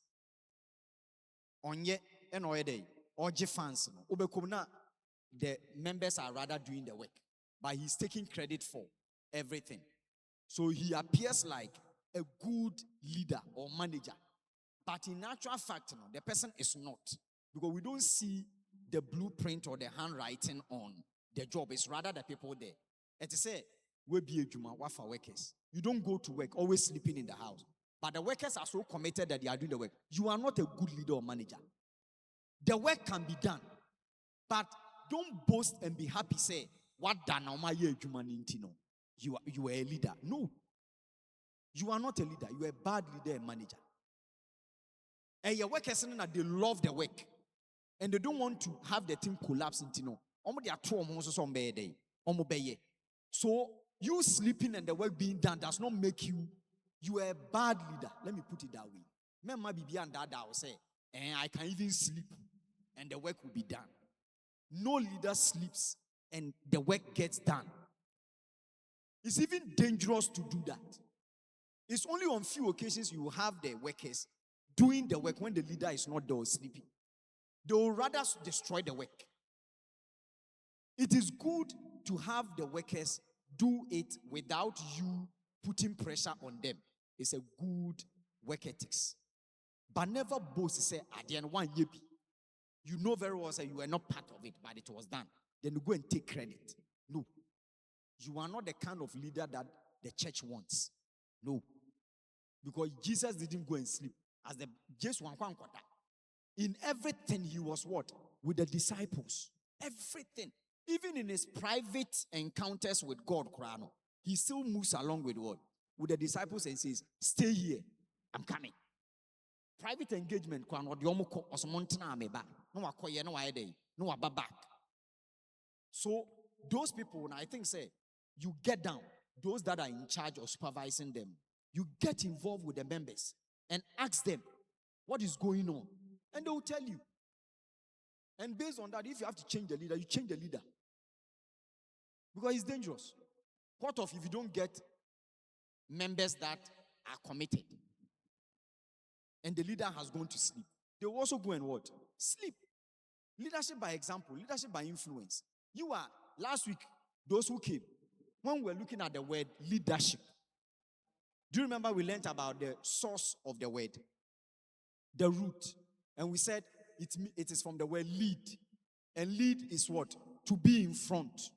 Onye and oye oje fans. Obekomna the members are rather doing the work. But he's taking credit for everything. So he appears like a good leader or manager. But in actual fact, the person is not. Because we don't see the blueprint or the handwriting on the job. It's rather the people there. And to say, we be a juma, what for workers? You don't go to work, always sleeping in the house. But the workers are so committed that they are doing the work. You are not a good leader or manager. The work can be done. But don't boast and be happy, say, what done now my juma nintino? You are a leader. No. You are not a leader. You are a bad leader and manager. And your workers, they love the work. And they don't want to have the thing collapse into no. So you sleeping and the work being done does not make you are a bad leader. Let me put it that way. Remember Bibi and Dada will say, and I can even sleep and the work will be done. No leader sleeps and the work gets done. It's even dangerous to do that. It's only on few occasions you have the workers doing the work when the leader is not there or sleeping. They will rather destroy the work. It is good to have the workers do it without you putting pressure on them. It's a good work ethics. But never boast, say, at the end, one year, you know very well, say, you were not part of it, but it was done. Then you go and take credit. No. You are not the kind of leader that the church wants. No. Because Jesus didn't go and sleep. As the Jesus one quarter. In everything, he was what? With the disciples. Everything. Even in his private encounters with God, he still moves along with what? With the disciples and says, stay here. I'm coming. Private engagement, no back. So those people, I think, say, you get down. Those that are in charge of supervising them, you get involved with the members and ask them what is going on. And they will tell you. And based on that, if you have to change the leader, you change the leader. Because it's dangerous. What if you don't get members that are committed? And the leader has gone to sleep. They will also go and what? Sleep. Leadership by example, leadership by influence. Last week, those who came, when we were looking at the word leadership, do you remember we learned about the source of the word? The root. And we said it is from the word lead. And lead is what? To be in front.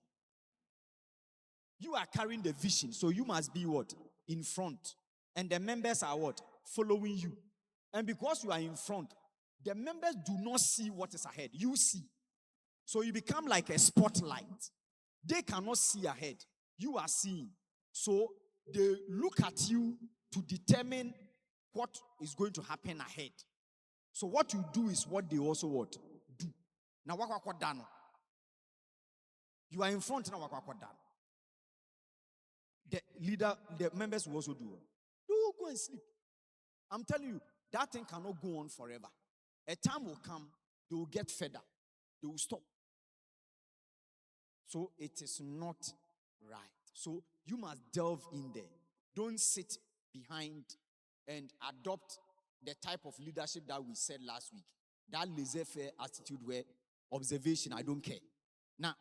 You are carrying the vision, so you must be what? In front. And the members are what? Following you. And because you are in front, the members do not see what is ahead. You see. So you become like a spotlight. They cannot see ahead. You are seeing. So they look at you to determine what is going to happen ahead. So what you do is what they also what do. Now what done? You are in front now. What done? The leader, the members will also do. You go and sleep. I'm telling you, that thing cannot go on forever. A time will come, they will get fed up. They will stop. So it is not right. So you must delve in there. Don't sit behind and adopt the type of leadership that we said last week. That laissez-faire attitude where observation, I don't care. Now,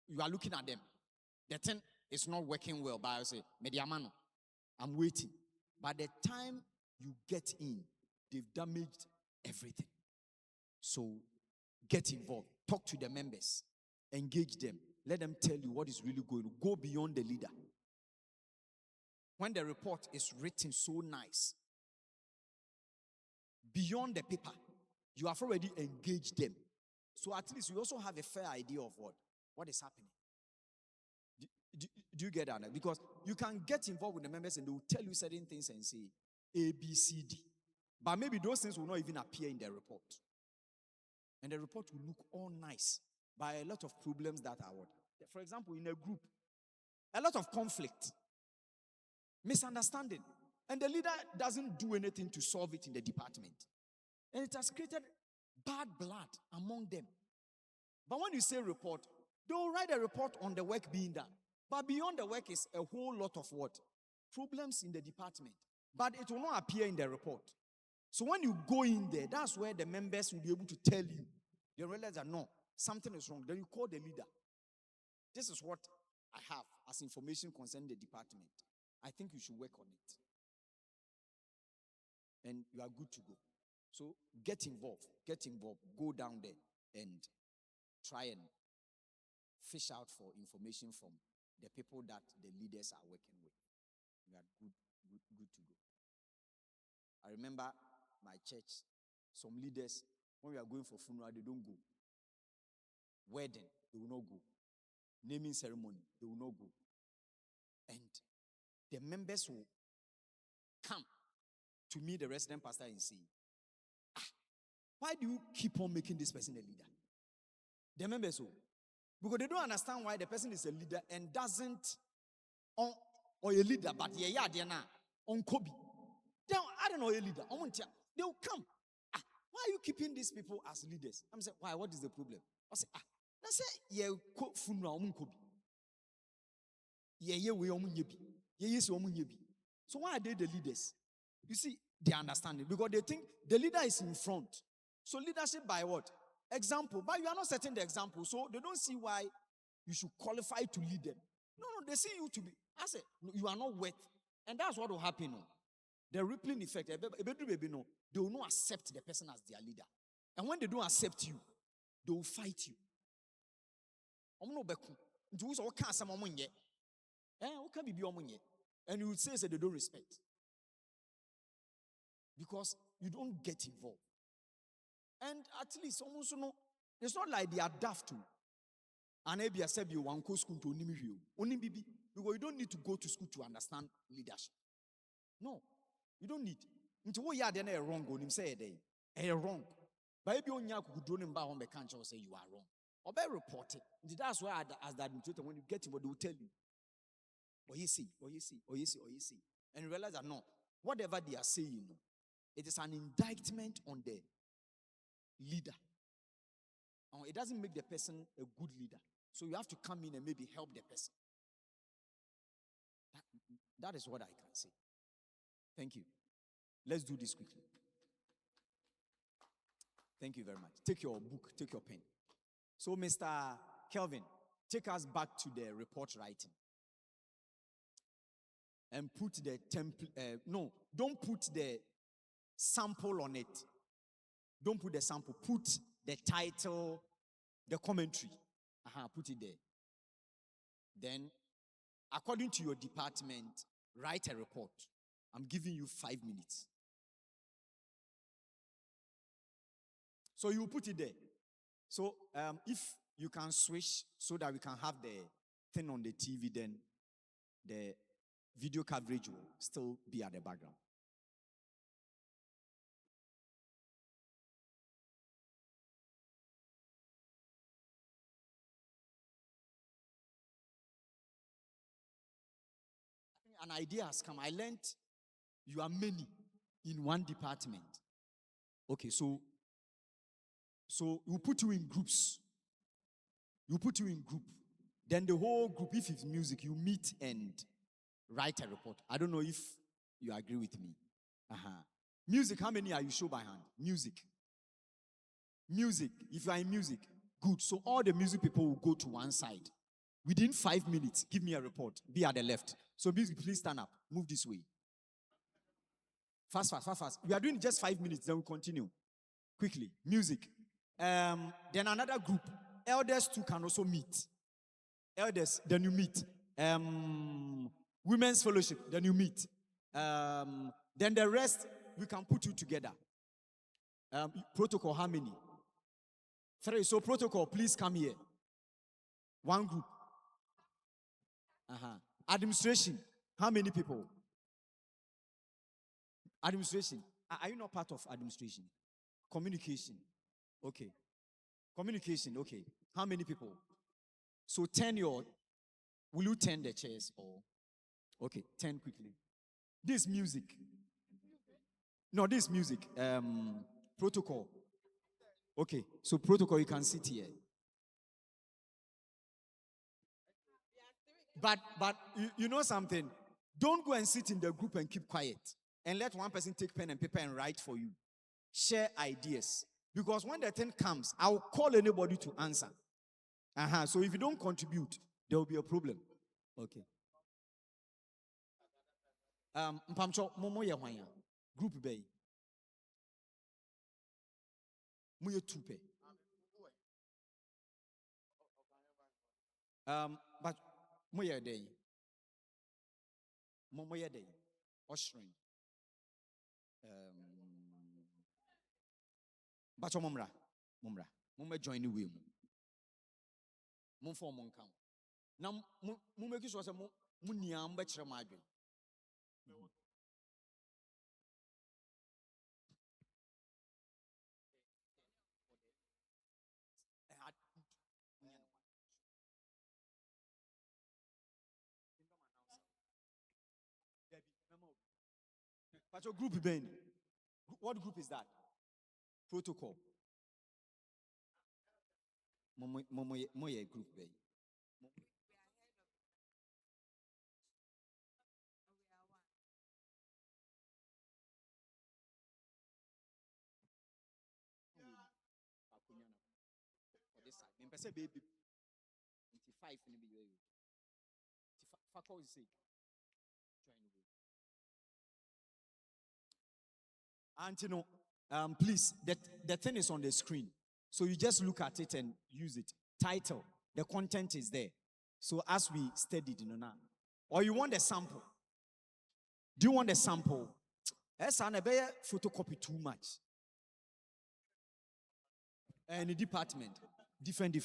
you are looking at them. The thing is not working well, but I say, Mediamano, I'm waiting. By the time you get in, they've damaged everything. So get involved. Talk to the members. Engage them. Let them tell you what is really going on. Go beyond the leader. When the report is written so nice, beyond the paper, you have already engaged them. So at least you also have a fair idea of what is happening. Do you get that? Because you can get involved with the members and they will tell you certain things and say A, B, C, D. But maybe those things will not even appear in the report. And the report will look all nice by a lot of problems that are what? For example, in a group, a lot of conflict, misunderstanding, and the leader doesn't do anything to solve it in the department. And it has created bad blood among them. But when you say report, they will write a report on the work being done. But beyond the work is a whole lot of what? Problems in the department. But it will not appear in the report. So when you go in there, that's where the members will be able to tell you. They realize that no, something is wrong. Then you call the leader. This is what I have as information concerning the department. I think you should work on it. And you are good to go. So get involved. Go down there and try and fish out for information from the people that the leaders are working with. We are good to go. I remember my church, some leaders, when we are going for funeral, they don't go. Wedding, they will not go. Naming ceremony, they will not go. And the members will come to me, the resident pastor, and say, why do you keep on making this person a leader? The members will. Because they don't understand why the person is a leader and doesn't, or a leader, but they're not on Kobe. I don't know a leader. They will come. Why are you keeping these people as leaders? I'm saying, why? What is the problem? I say, let's say, yeah, funeral, Kobe. Yeah, we So why are they the leaders? You see, they understand it because they think the leader is in front. So leadership by what? Example. But you are not setting the example, so they don't see why you should qualify to lead them. No, they see you to be. I say, you are not worth. And that's what will happen. The rippling effect, they will not accept the person as their leader. And when they don't accept you, they will fight you. And you would say they don't respect. Because you don't get involved. And at least, almost no, it's not like they are daft to. And maybe I said you want to school to only because you don't need to go to school to understand leadership. No, you don't need. Into what you are then wrong on him say they wrong. But if you only could do him by on the country say you are wrong. Or by reporting. That's why as the administrator, when you get him, they will tell you. Or you see. And you realize that no, whatever they are saying, it is an indictment on the leader. It doesn't make the person a good leader. So you have to come in and maybe help the person. That is what I can say. Thank you. Let's do this quickly. Thank you very much. Take your book, take your pen. So, Mr. Kelvin, take us back to the report writing. And put the template, don't put the sample on it. Don't put the sample. Put the title, the commentary. Put it there. Then, according to your department, write a report. I'm giving you 5 minutes. So you put it there. So if you can switch so that we can have the thing on the TV, then the video coverage will still be at the background. An idea has come. I learned you are many in one department. Okay, so we'll put you in groups. You put you in group. Then the whole group, if it's music, you meet and write a report. I don't know if you agree with me. Music, how many are you show by hand? Music. Music. If you are in music, good. So all the music people will go to one side. Within 5 minutes, give me a report. Be at the left. So music, please stand up. Move this way. Fast. We are doing just 5 minutes, then we'll continue. Quickly. Music. Then another group. Elders too can also meet. Elders, then you meet. Women's fellowship, then you meet. Then the rest, we can put you together. Protocol, how many? 3. So protocol, please come here. One group. Administration, how many people? Administration. Are you not part of administration? Communication. Okay. Communication, okay. How many people? So 10 will you 10 the chairs or? Okay, 10 quickly. This music. No, this music. Protocol. Okay, so protocol, you can sit here. But you know something? Don't go and sit in the group and keep quiet. And let one person take pen and paper and write for you. Share ideas. Because when the thing comes, I'll call anybody to answer. So if you don't contribute, there will be a problem. Okay. Mpamcho momo ye hwanya. Group bay. Mu ye tupe. But mo ye day. Momo ye day. Ushering. But mumra. Mumra join the way. Mum for mon count. Now, make sure some muniam better madri. But your group, Ben. What group is that? Protocol. Moye group, Ben. For this side. Baby. 25 in the way. Fakol is sick. And you know, please, the thing is on the screen. So you just look at it and use it. Title, the content is there. So as we studied, now. Or you want a sample? Do you want a sample? Yes, I never photocopy too much. Any department, different.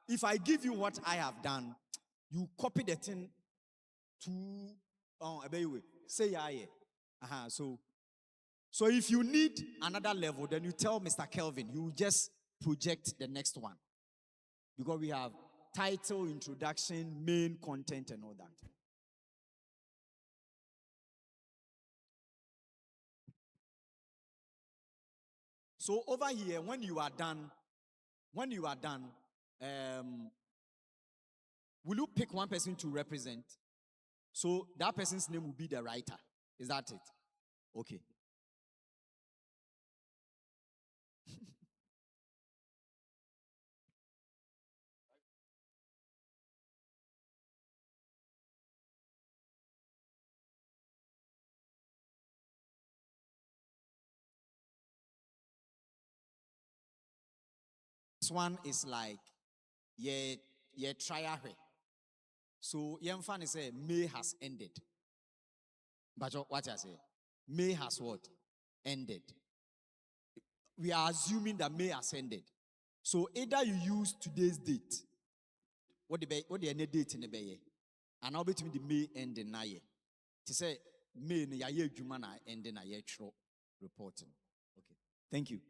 If I give you what I have done, you copy the thing to say yeah. So if you need another level, then you tell Mr. Kelvin, you just project the next one. Because we have title, introduction, main content, and all that. So over here, when you are done, will you pick one person to represent? So that person's name will be the writer. Is that it? Okay. This one is like, try. So, fan is say May has ended. But what I say? May has what? Ended. we are assuming that May has ended. So either you use today's date, what the end date in the bay, and I'll between the May and the Naye. To say May na yaye juma na end na ye reporting. Okay. Thank you.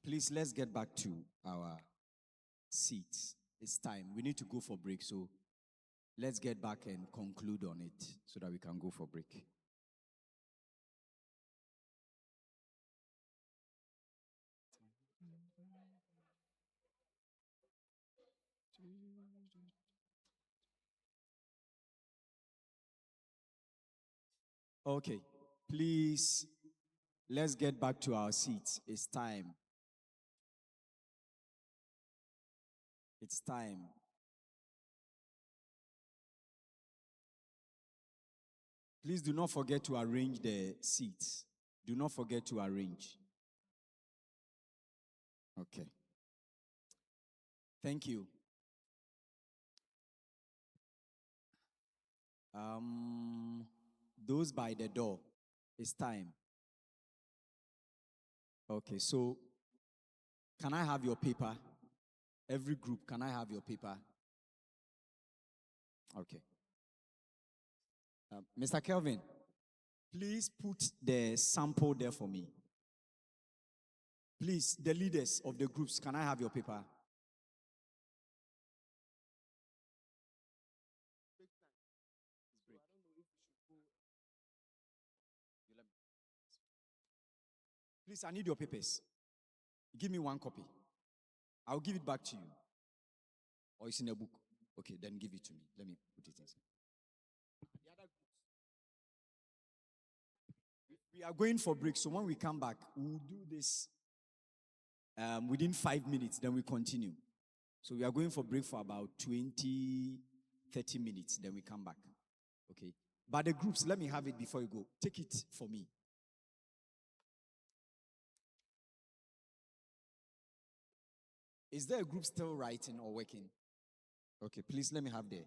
Please, let's get back to our seats. It's time. We need to go for break, so let's get back and conclude on it so that we can go for break. Okay, please, let's get back to our seats. It's time. It's time. Please do not forget to arrange the seats. Do not forget to arrange. Okay. Thank you. Those by the door, it's time. Okay, so can I have your paper? Every group, can I have your paper? Okay. Mr. Kelvin, please put the sample there for me. Please, the leaders of the groups, can I have your paper? Please, I need your papers. Give me one copy. I'll give it back to you. Or it's in a book. Okay, then give it to me. Let me put it inside. The other groups. We are going for break, so when we come back, we'll do this within 5 minutes, then we continue. So we are going for break for about 20, 30 minutes, then we come back. Okay. But the groups, let me have it before you go. Take it for me. Is there a group still writing or working? Okay, please let me have the